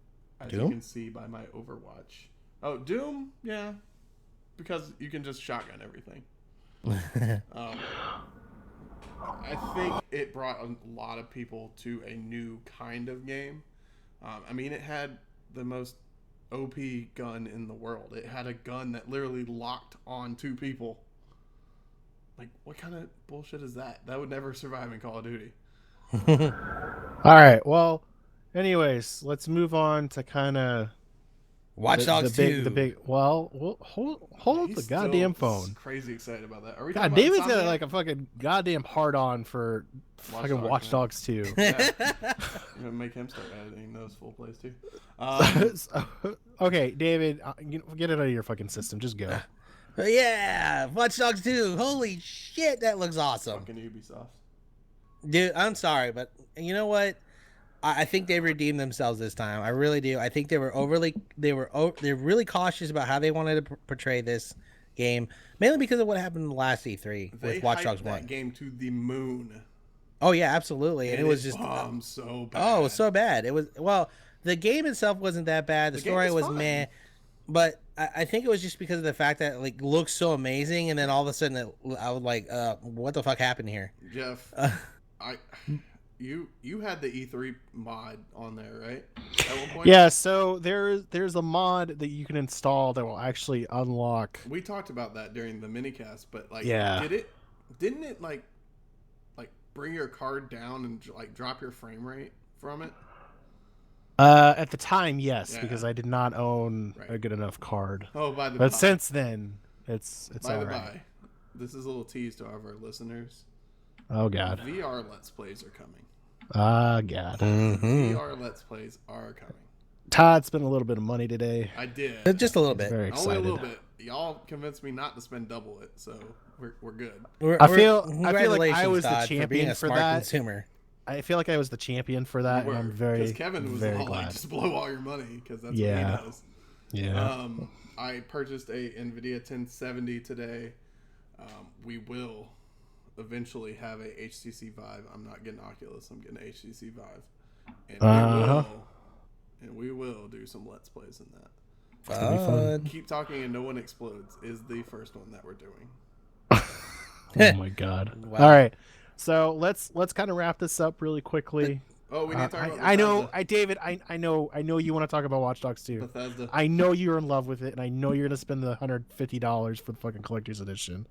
as you Doom? can see by my Overwatch, Doom, yeah, because you can just shotgun everything. I think it brought a lot of people to a new kind of game. I mean, it had the most OP gun in the world. It had a gun that literally locked on 2 people. Like, what kind of bullshit is that? That would never survive in Call of Duty. All right. Well, anyways, let's move on to kind of Watch Dogs 2. the big. Well, hold He's the still goddamn phone. Crazy excited about that. Are we God, talking David's about got Insomniac? like a fucking goddamn hard on for fucking Dogs, Watch man. Dogs 2. Yeah. I'm gonna make him start editing those full plays too. Okay, David, get it out of your fucking system. Just go. Yeah, Watch Dogs 2. Holy shit, that looks awesome. Fucking Ubisoft. Dude, I'm sorry, but you know what? I think they redeemed themselves this time. I really do. I think they're really cautious about how they wanted to portray this game, mainly because of what happened in the last E3 They with Watch hyped Dogs that 1. game to the moon. Oh yeah, absolutely, and it was just bombed so bad. oh, it was so bad. It was the game itself wasn't that bad. The The game story was was fine. meh, but I think it was just because of the fact that it, like, looks so amazing, and then all of a sudden I was like, what the fuck happened here? Jeff, you had the E3 mod on there, right? At one point. Yeah, so there's a mod that you can install that will actually unlock. We talked about that during the minicast, but like, Yeah. didn't it like bring your card down and like drop your frame rate from it? At the time, yes, Yeah. because I did not own a Right. good enough card. Oh, by the But by, since then, it's by all the right. by, this is a little tease to all of our listeners. Oh god. VR Let's Plays are coming. Ah god. Mm-hmm. VR Let's Plays are coming. Todd spent a little bit of money today. I did. Just a little He's bit. very Only a excited. little bit. Y'all convinced me not to spend double it, so we're good. I feel like Congratulations, I was the Todd, for being champion a for smart that. consumer. I feel like I was the champion for that, You and were, I'm very, 'cause Kevin was very all glad. like, just blow all your money, because that's Yeah. what he does. Yeah. I purchased a NVIDIA 1070 today. We will eventually have a HTC Vive. I'm not getting Oculus. I'm getting HTC Vive, and we will do some Let's Plays in that. gonna be fun. Keep Talking and No One Explodes is the first one that we're doing. Oh my god. Wow. All right. So let's kind of wrap this up really quickly. Oh, we need to talk about I know, Bethesda. David. I know you want to talk about Watch Dogs 2. Bethesda. I know you're in love with it, and I know you're gonna spend the $150 for the fucking collector's edition.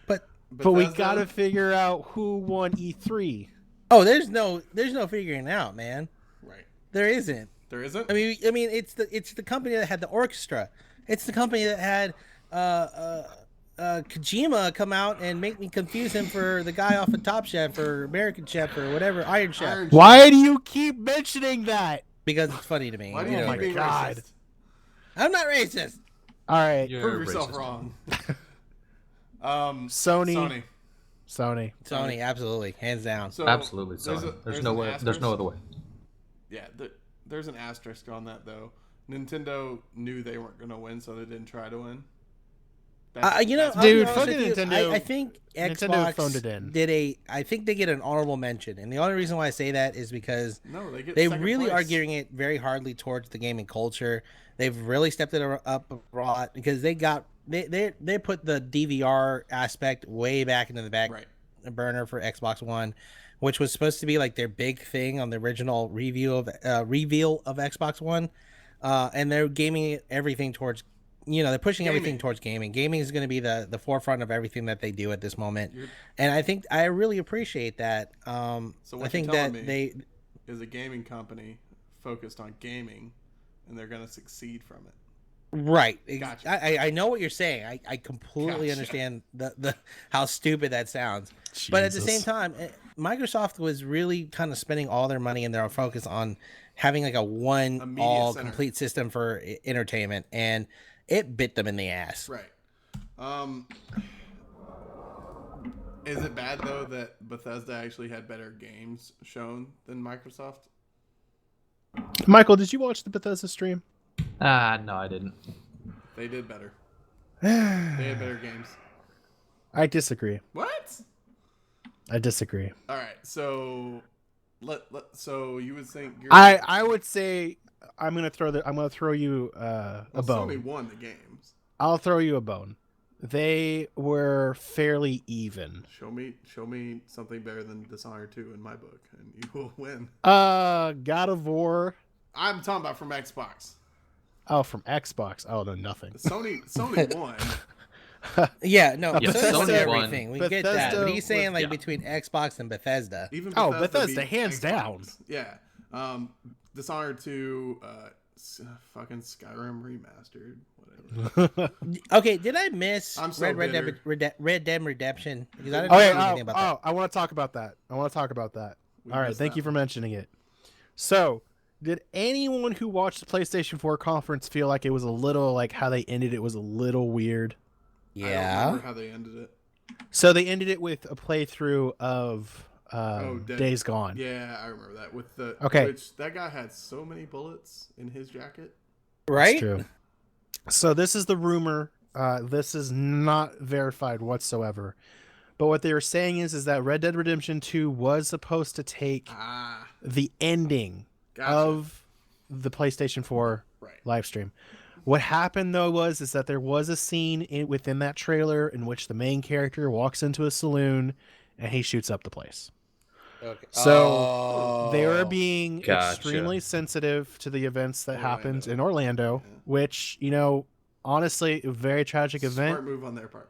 But But we Bethesda- gotta figure out who won E3. oh, there's no figuring it out, man. Right. There isn't. There isn't? I mean, it's the company that had the orchestra. It's the company that had Kojima come out and make me confuse him for the guy off of Top Chef or American Chef or whatever, Iron Chef, Iron Why do you keep mentioning that? because it's funny to me. Why do you you know. keep being God. racist? I'm not racist. All right, You're Prove yourself racist. wrong. Sony. Sony. Sony, absolutely, hands down. So Absolutely, there's Sony. There's an no way. There's asterisk. no other way. Yeah, there's an asterisk on that though. Nintendo knew they weren't going to win, so they didn't try to win. You know, that's I'll be Dude, honest fucking with you, Nintendo- I think Nintendo Xbox phoned it in. I think they get an honorable mention, and the only reason why I say that is because no, they get they second really are place. gearing it very hardly towards the gaming culture. They've really stepped it up a lot because they put the DVR aspect way back into the back Right. burner for Xbox One, which was supposed to be like their big thing on the original reveal of Xbox One, and they're gaming everything towards. They're pushing everything Gaming. towards gaming. Gaming is going to be the forefront of everything that they do at this moment, You're- and I think I really appreciate that. So what I think you're telling that me they is a gaming company focused on gaming, and they're going to succeed from it. right. Gotcha. I know what you're saying. I completely Gotcha. understand the how stupid that sounds, but at the same Jesus. time, Microsoft was really kind of spending all their money and their focus on having like a media all center. complete system for entertainment, and it bit them in the ass. Right. Is it bad though that Bethesda actually had better games shown than Microsoft? Michael, did you watch the Bethesda stream? No, I didn't. They did better. They had better games. I disagree. What? I disagree. All right. So so you would think I would say I'm gonna throw you a well, bone. Sony won the games. I'll throw you a bone. They were fairly even. Show me something better than Dishonored 2 in my book, and you will win. God of War. I'm talking about from Xbox. Oh, from Xbox. Oh no, nothing. Sony won. Yeah, no, Yeah, Sony won Sony won. everything. We get that. Bethesda But he's saying was- like between Xbox and Bethesda. Even Oh, Bethesda, Bethesda, beat hands Xbox. down. Yeah. Dishonored 2, fucking Skyrim remastered, whatever. Okay, did I miss I'm so Red Dead bitter. Redemption? Because I didn't Okay. know anything about that. I want to talk about that. We All right. missed Thank that you for one. mentioning it. So, did anyone who watched the PlayStation 4 conference feel like it was a little like how they ended it was a little weird? I don't Yeah. remember how they ended it. So they ended it with a playthrough of Dead- Days Gone. Yeah, I remember that. With the Okay. which that guy had so many bullets in his jacket. Right? True. So this is the rumor This is not verified whatsoever. But what they were saying is that Red Dead Redemption 2 was supposed to take the ending of the PlayStation 4 live stream. What happened though is that there was a scene within that trailer in which the main character walks into a saloon and he shoots up the place. Okay. So they are being extremely sensitive to the events that happened in Orlando, which, you know, honestly, a very tragic event. Smart move on their part.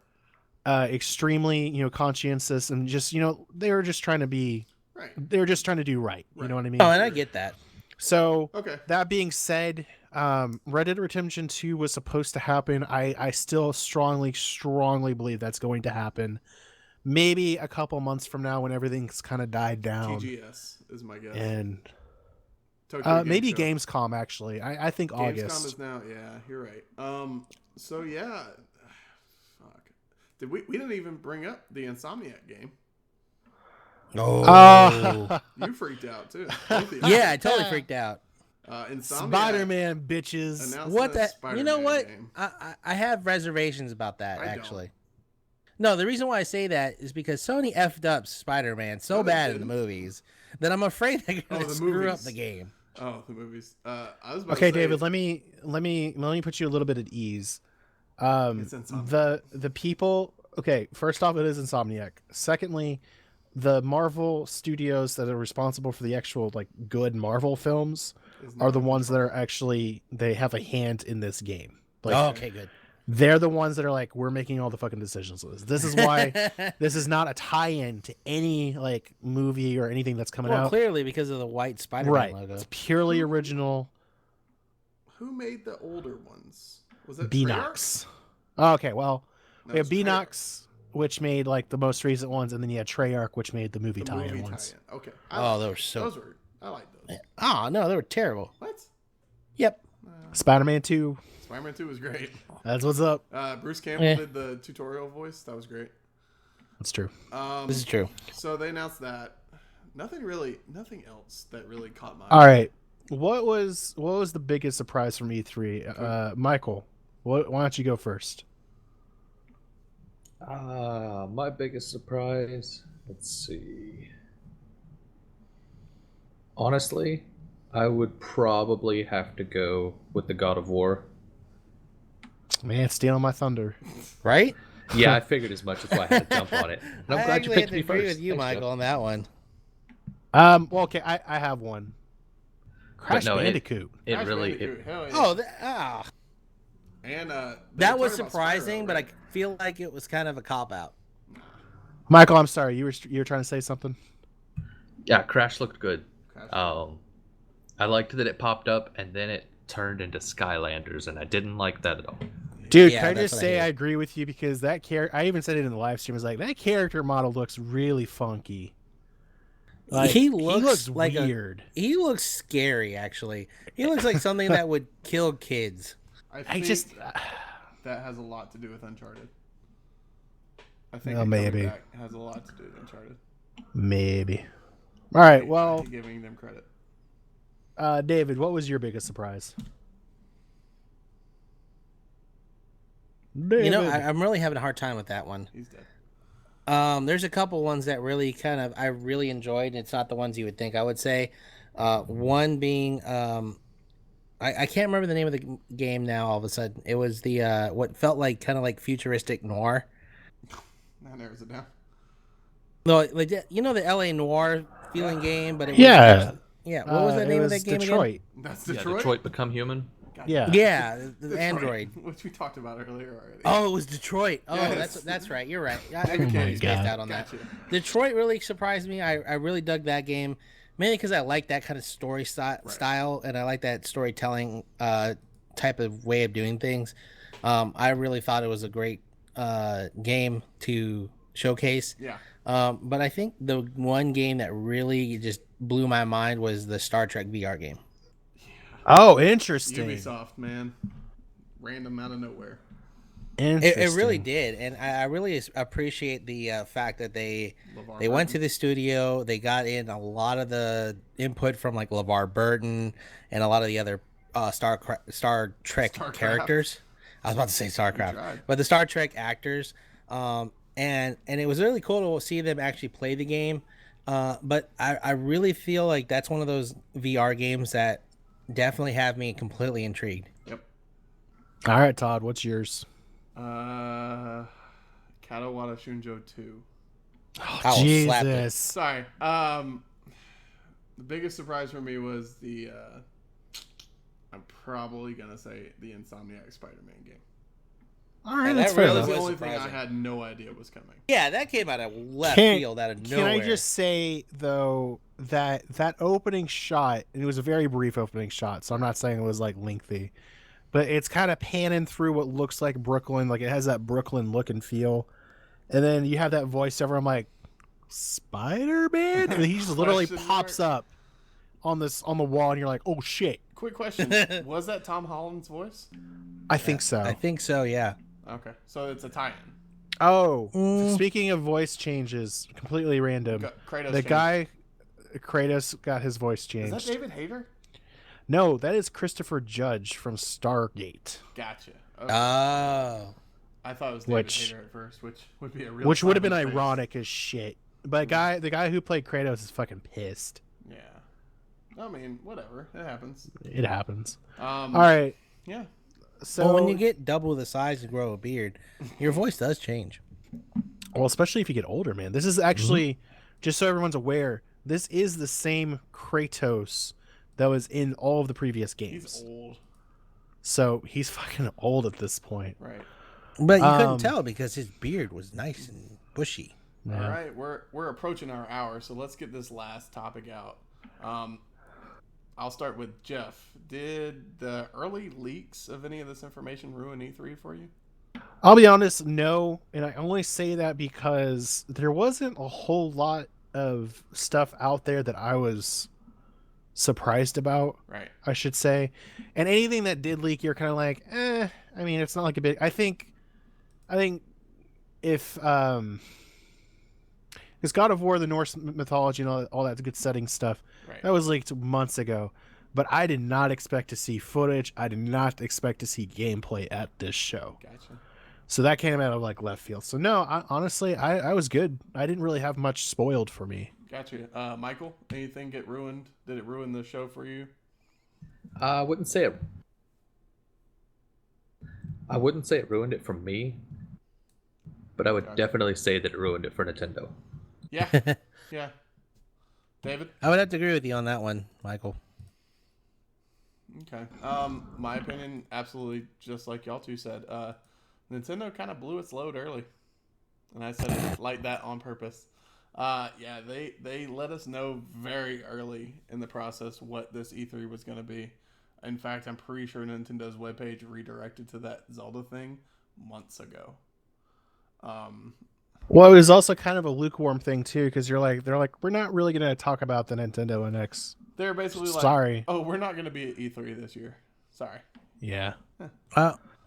Extremely, you know, conscientious and just, you know, they were just trying to be they were just trying to do right. You know what I mean? Oh, and I get that. So that being said, Red Dead Redemption 2 was supposed to happen. I still strongly believe that's going to happen. Maybe a couple months from now when everything's kind of died down. TGS is my guess. And Game maybe Show. Gamescom, actually. I think Gamescom August. is now, yeah, you're right. So yeah, fuck. We didn't even bring up the Insomniac game. Oh. You freaked out too. Yeah, I totally freaked out. Insomniac Spider-Man, bitches. announced What a the? You know Spider-Man what? game. I have reservations about that, I don't. actually. No, the reason why I say that is because Sony effed up Spider-Man so No, they bad in the didn't. movies that I'm afraid they're going to the screw up movies. the game. Oh, the movies. I was about Okay, to say, David, let me put you a little bit at ease. It's Insomniac. The people. Okay, first off, it is Insomniac. Secondly, the Marvel studios that are responsible for the actual like good Marvel films are the ones that are actually they have a hand in this game. Like, Okay, good. they're the ones that are like, we're making all the fucking decisions with this. This is why this is not a tie-in to any like movie or anything that's coming Well, out. clearly because of the white Spider-Man Right, logo. it's purely original. Who made the older ones? Was it Beanox. Oh, okay, well, No, we have it's Treyarch. Beanox, which made like the most recent ones, and then you had Treyarch, which made the movie The tie-in movie ones. tie-in. Okay. Oh, they were so. Those were. I like those. Oh no, they were terrible. What? Yep. Spider-Man 2, Spider-Man 2 was great. that's what's up. Bruce Campbell did the tutorial voice. That was great. That's true. This is true. So they announced that. Nothing else that really caught my eye. All right, what was the biggest surprise from E3? Michael, why don't you go first? My biggest surprise. Let's see. Honestly, I would probably have to go with the God of War. Man, stealing my thunder. Right? Yeah, I figured as much. That's why I had to jump on it. And I'm I glad you actually picked had to me agree first. with you, Thanks, Michael, Jeff. on that one. Well, okay, I have one. Crash no, Bandicoot. It Crash really. Bandicoot, hell yeah. Oh, And that was surprising, but I feel like it was kind of a cop out. Michael, I'm sorry, you were trying to say something. Yeah, Crash looked good. Crash. I liked that it popped up and then it turned into Skylanders, and I didn't like that at all. Dude, Yeah, can I that's just what I say hate. I agree with you because that character, I even said it in the live stream, was like, that character model looks really funky. Like, He looks like weird. He looks scary, actually. He looks like something that would kill kids. I I think just, that has a lot to do with Uncharted. I think Well, it coming maybe. back has a lot to do with Uncharted. maybe. All right, I well, hate giving them credit. David, what was your biggest surprise? David. You know, I'm really having a hard time with that one. He's dead. There's a couple ones that really I really enjoyed, and it's not the ones you would think I would say. One being, I can't remember the name of the game now. All of a sudden, it was the what felt like kind of like futuristic noir. That narrows it down. No, like you know the L.A. noir feeling game, but it was, Yeah. yeah. What was the it name of was that game Detroit. That's Yeah, Detroit. Detroit Become Human. God, Yeah. again? Yeah, the Detroit, Android. which we talked about earlier already. Oh, it was Detroit. Oh, Yes. that's right. You're right. I Okay, completely spaced God. out on that. Gotcha. Detroit really surprised me. I really dug that game, mainly because I like that kind of story style, and I like that storytelling type of way of doing things. I really thought it was a great game to showcase. Yeah. But I think the one game that really just blew my mind was the Star Trek VR game. Oh, interesting. Ubisoft, man. Random out of nowhere. It really did, and I really appreciate the fact that they went to the studio. They got in a lot of the input from like LeVar Burton and a lot of the other Star Trek StarCraft. characters. I was about to say You StarCraft, tried. but the Star Trek actors, and it was really cool to see them actually play the game. But I really feel like that's one of those VR games that definitely have me completely intrigued. Yep. All right, Todd, what's yours? Katawada Shunjo 2. I will slap it. Jesus. Sorry. The biggest surprise for me was the I'm probably gonna say the Insomniac Spider-Man game. All right, And that's that fair That really was enough. the was only thing I surprising. had no idea was coming. Yeah, that came out of left Can- field, out of Can nowhere. I just say though that that opening shot, and it was a very brief opening shot, so I'm not saying it was like lengthy, but it's kind of panning through what looks like Brooklyn, like it has that Brooklyn look and feel, and then you have that voiceover. I'm like, Spider-Man, and he just literally Question pops up on the wall, and you're like, oh shit. Quick question: was that Tom Holland's voice? I think so. I think so. Yeah. Okay, so it's a tie-in. Oh, Mm. speaking of voice changes, completely random. Kratos. The changed. guy, Kratos, got his voice Is changed. that David Hayter? No, that is Christopher Judge from Stargate, Gotcha. Okay. Oh. I thought it was David which- Hayter at first, which would be a real. which would have slap been in the face. ironic as shit. But the guy who played Kratos is fucking pissed. Yeah. I mean, whatever. It happens. It happens. All All right, Yeah. so Well, when you get double the size and grow a beard, your voice does change. well, especially if you get older, man. This is actually just so everyone's aware. This is the same Kratos that was in all of the previous games. He's old. So he's fucking old at this point. Right. But you Um, couldn't tell because his beard was nice and bushy. Yeah. All right. We're approaching our hour, so let's get this last topic out. I'll start with Jeff. Did the early leaks of any of this information ruin E3 for you? I'll be honest, no, and I only say that because there wasn't a whole lot of stuff out there that I was surprised about, Right. I should say. And anything that did leak, you're kind of like, I mean, it's not like a big. I think if it's God of War, the Norse mythology, and all that good setting stuff, Right. that was leaked months ago. But I did not expect to see footage. I did not expect to see gameplay at this show. Gotcha. So that came out of like left field. So no, honestly, I was good. I didn't really have much spoiled for me. Gotcha. Michael, anything get ruined? Did it ruin the show for you? I wouldn't say it. I wouldn't say it ruined it for me, but I would Gotcha. definitely say that it ruined it for Nintendo. Yeah. Yeah. David? I would have to agree with you on that one, Michael. Okay. My opinion, absolutely just like y'all two said. Nintendo kind of blew its load early. And I said it like that on purpose. Yeah, they let us know very early in the process what this E3 was going to be. In fact, I'm pretty sure Nintendo's webpage redirected to that Zelda thing months ago. Well, it was also kind of a lukewarm thing too, because they're like, we're not really going to talk about the Nintendo NX. They're basically like, Sorry. oh, we're not going to be at E3 this year. Sorry. Yeah.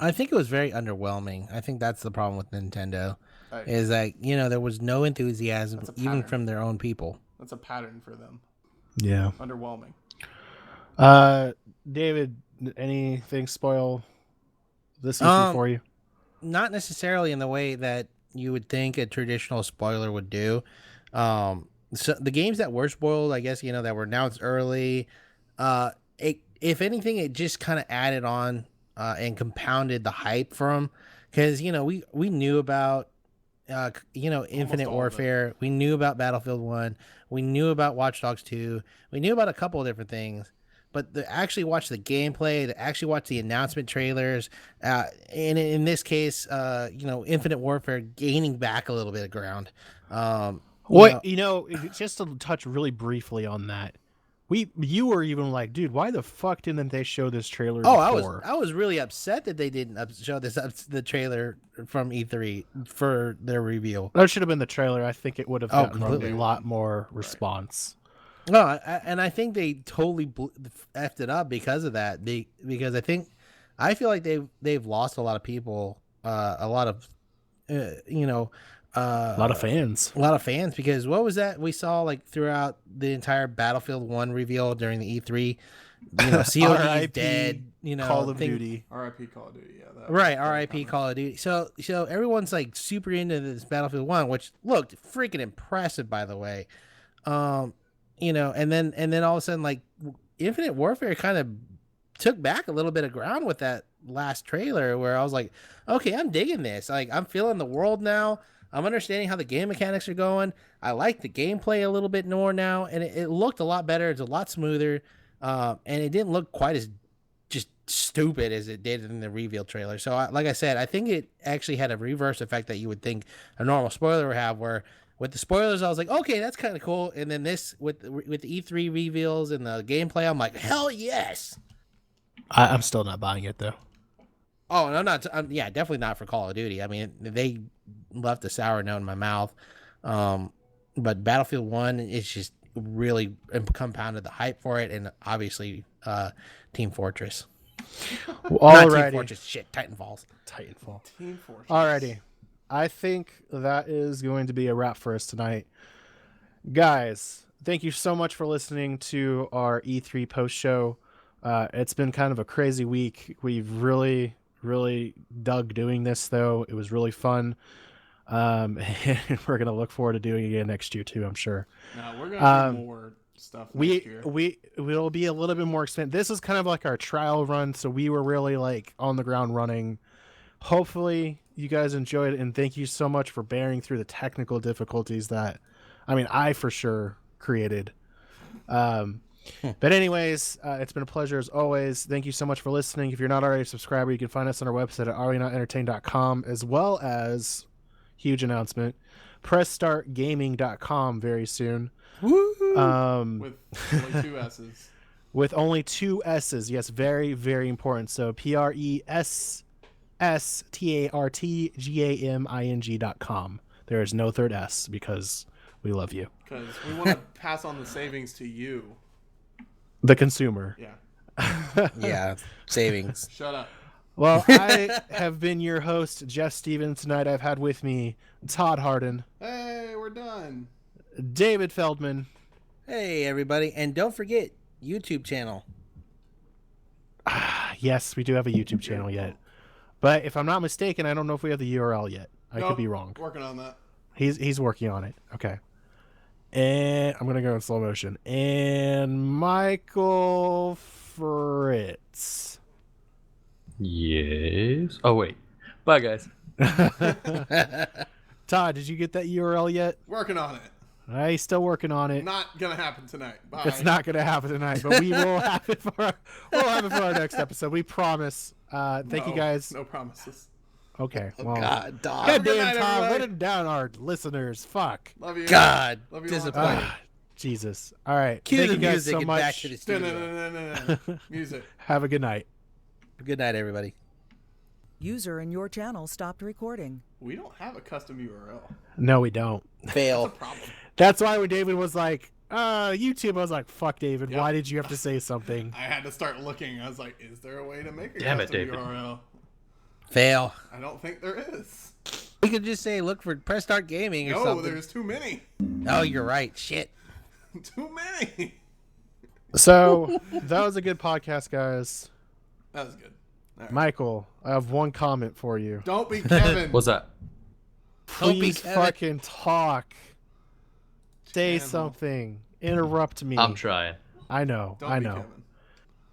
I think it was very underwhelming. I think that's the problem with Nintendo. Right. Is that, there was no enthusiasm That's a even pattern. from their own people. That's a pattern for them. Yeah. Underwhelming. David, anything spoil this E3 for you? Not necessarily in the way that you would think a traditional spoiler would do. So the games that were spoiled, I guess, that were announced early, if anything, it just kind of added on and compounded the hype for them. Because, we knew about, Infinite all of it. Warfare. We knew about Battlefield 1. We knew about Watch Dogs 2. We knew about a couple of different things. But to actually watch the gameplay, to actually watch the announcement trailers, and in this case, Infinite Warfare gaining back a little bit of ground. Just to touch really briefly on that, you were even like, dude, why the fuck didn't they show this trailer before? I was really upset that they didn't show the trailer from E3 for their reveal. That should have been the trailer. I think it would have gotten completely. a lot more response. No, and I think they totally effed it up because of that. Because I feel like they've lost a lot of people, a lot of A lot of fans. A lot of fans, because what was that we saw like throughout the entire Battlefield 1 reveal during the E3? You know, COD is R.I.P. dead. You know, Call of thing- Duty. R.I.P. Call of Duty. Yeah. That Right, was RIP coming. Call of Duty. So everyone's like super into this Battlefield 1, which looked freaking impressive, by the way. You know, and then all of a sudden, like, Infinite Warfare kind of took back a little bit of ground with that last trailer, where I was like, okay, I'm digging this. Like, I'm feeling the world now. I'm understanding how the game mechanics are going. I like the gameplay a little bit more now, and it looked a lot better. It's a lot smoother, and it didn't look quite as just stupid as it did in the reveal trailer. So, like I said, I think it actually had a reverse effect that you would think a normal spoiler would have, where with the spoilers, I was like, okay, that's kind of cool. And then this, with the E3 reveals and the gameplay, I'm like, hell yes. I'm still not buying it though. Oh, and yeah, definitely not for Call of Duty. I mean, they left a sour note in my mouth. But Battlefield 1 is just really compounded the hype for it. And obviously, Team Fortress. Not Team Alrighty. Fortress, shit, Titanfalls. Titanfall. Team Fortress. Alrighty. I think that is going to be a wrap for us tonight. Guys, thank you so much for listening to our E3 post show. It's been kind of a crazy week. We've really, really dug doing this, though. It was really fun. And we're going to look forward to doing it again next year, too, I'm sure. No, we're gonna do more stuff next year. We will be a little bit more expensive. This is kind of like our trial run, so we were really like on the ground running. Hopefully you guys enjoyed it, and thank you so much for bearing through the technical difficulties that, I mean, I for sure created. But anyways, it's been a pleasure as always. Thank you so much for listening. If you're not already a subscriber, you can find us on our website at arewennotentertained.com, as well as, huge announcement, pressstartgaming.com very soon. With only 2 S's. With only 2 S's. Yes, very, very important. So pressstartgaming.com. There is no third S because we love you. Because we want to pass on the savings to you. The consumer. Yeah. Yeah, savings. Shut up. Well, I have been your host, Jeff Stevens. Tonight I've had with me Todd Harden, Hey, we're done. David Feldman. Hey, everybody. And don't forget, YouTube channel. Yes, we do have a YouTube channel yet. But if I'm not mistaken, I don't know if we have the URL yet. I could Nope, be wrong. Working on that. He's working on it. Okay. And I'm going to go in slow motion. And Michael Fritz. Yes. Oh wait. Bye guys. Todd, did you get that URL yet? Working on it. He's still working on it. Not gonna happen tonight. Bye. It's not going to happen tonight, but we will have it for our next episode. We promise. Thank you guys. No promises. Okay. Well, God, dog. God Good damn, night, Todd, everybody. let it down our listeners. Fuck. Love you. God, Love you. disappointing. Ah, Jesus. All right. Cue Thank the you guys music so and much. back to the studio. No. Music. Have a good night. Good night, everybody. User in your channel stopped recording. We don't have a custom URL. No, we don't. Fail. Problem. That's why when David was like, YouTube, I was like, fuck, David, Yep. why did you have to say something? I had to start looking. I was like, is there a way to make a Damn it, custom David. URL? Fail. I don't think there is. We could just say, look for Press Start Gaming or No, something. there's too many. Oh, you're right. Shit. Too many. So, that was a good podcast, guys. That was good. All right. Michael, I have one comment for you. Don't be Kevin. What's that? Don't be Please Kevin. fucking talk. Say Channel. something. Interrupt me. I'm trying. I know. Don't I be know. Kevin.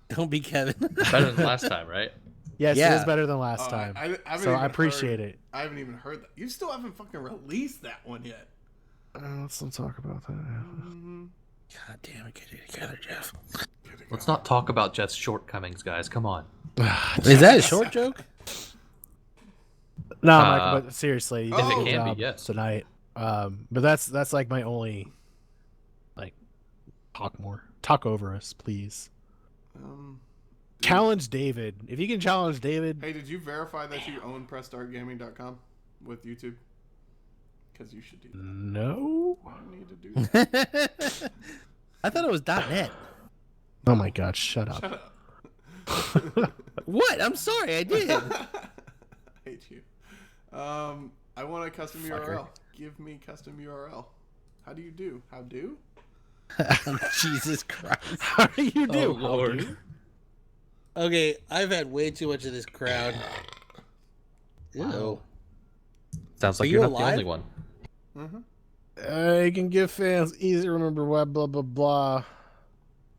Don't be Kevin. Better than last time, right? Yes, it Yeah. is better than last Oh, time. I haven't So I even appreciate heard- it. I haven't even heard that. You still haven't fucking released that one yet. Let's not talk about that. God damn it. Get it together, Jeff. Let's not talk about Jeff's shortcomings, guys. Come on. Is that a short joke? No, Michael, but seriously, you If did it a good can be, job yes. tonight. But that's like my only, like, talk over us, please. Challenge David. If you can challenge David, Hey, did you verify that you own PressStartGaming.com with YouTube? Because you should do that. no. You need to do that. I thought it was .net. Oh my God, shut up. Shut up. What? I'm sorry. I did. I hate you. I want a custom Fucker. URL. Give me custom URL. How do you do? How do? Jesus Christ. How do you do? Oh, Lord. Dude? Okay, I've had way too much of this crowd. Ew. Sounds like Are you're you not the only alive? one. You can give fans easy to remember why blah blah blah.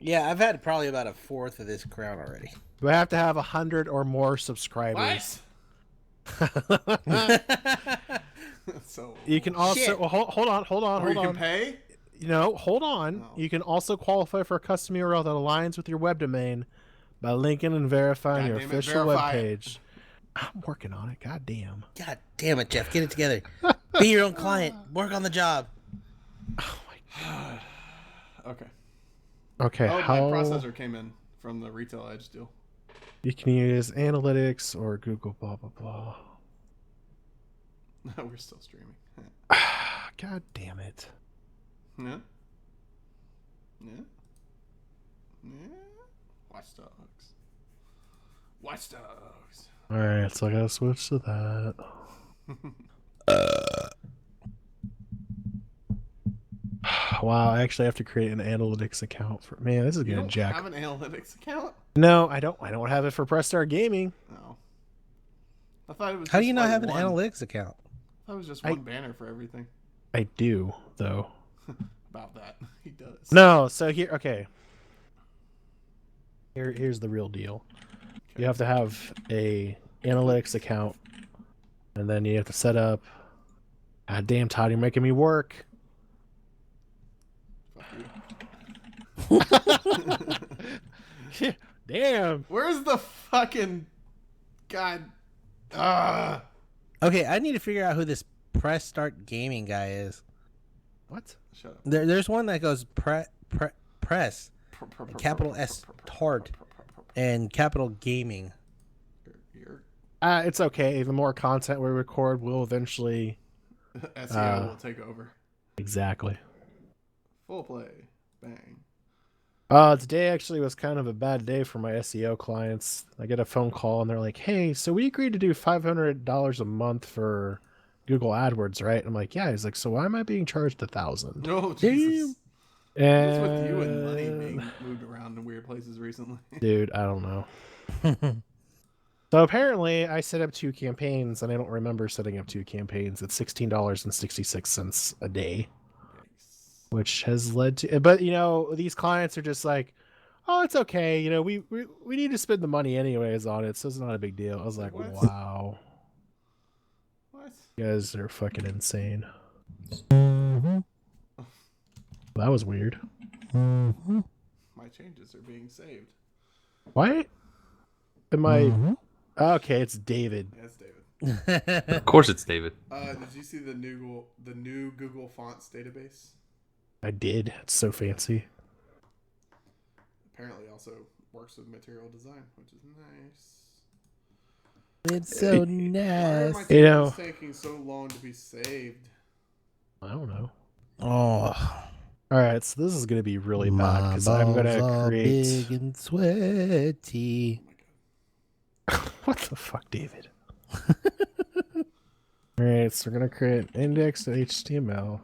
Yeah, I've had probably about a fourth of this crowd already. Do I have to have 100 or more subscribers? So You can also Shit. well, hold on. or you can On. pay. Hold on. Oh. You can also qualify for a custom URL that aligns with your web domain by linking and verifying your Goddamn it, official verify web it. page. I'm working on it. God damn. God damn it, Jeff. Get it together. Be your own client. Work on the job. Okay. Okay. Oh, how my processor came in from the Retail Edge deal. you can use analytics or Google blah blah blah. We're still streaming. God damn it. Yeah. Yeah. Yeah. Watch Dogs. Watch Dogs. All right, so I gotta switch to that. Wow, I actually have to create an analytics account for. Man, this is You gonna don't jack. have an analytics account? No, I don't. I don't have it for Press Start Gaming. No. I thought it was. How do just you not like have an one. analytics account? I thought it was just one banner for everything. I do though. About that, he does. No, so here, okay. Here's the real deal. You have to have a analytics account, and then you have to set up. God damn, Todd, you're making me work. Fuck you. Damn. Where's the fucking God? Ah. Okay, I need to figure out who this Press Start Gaming guy is. What? Shut up. There's one that goes press, capital S Tart, and capital Gaming. Your It's okay. The more content we record, we'll eventually. SEO will take over. Exactly. Full play. Bang. Today actually was kind of a bad day for my SEO clients. I get a phone call and they're like, "Hey, so we agreed to do $500 a month for Google AdWords, right?" I'm like, "Yeah." He's like, "So why am I being charged $1,000?" Oh, Jesus. And What's with you and money being moved around in weird places recently? dude, I don't know. So apparently, I set up 2 campaigns, and I don't remember setting up 2 campaigns. It's $16.66 a day, which has led to. But these clients are just like, "Oh, it's okay. We need to spend the money anyways on it, so it's not a big deal." I was like, What? "Wow, What? you guys are fucking insane." That was weird. My changes are being saved. Why am I? Okay, it's David. Yes, David. Of course, it's David. Did you see the new Google Fonts database? I did. It's so fancy. Apparently, also works with Material Design, which is nice. It's so Why are my nice. changes taking so long to be saved? I don't know. Oh, All right, so this is gonna be really bad because I'm balls gonna are create. big and sweaty. What the fuck, David? All right, so we're gonna create index.html.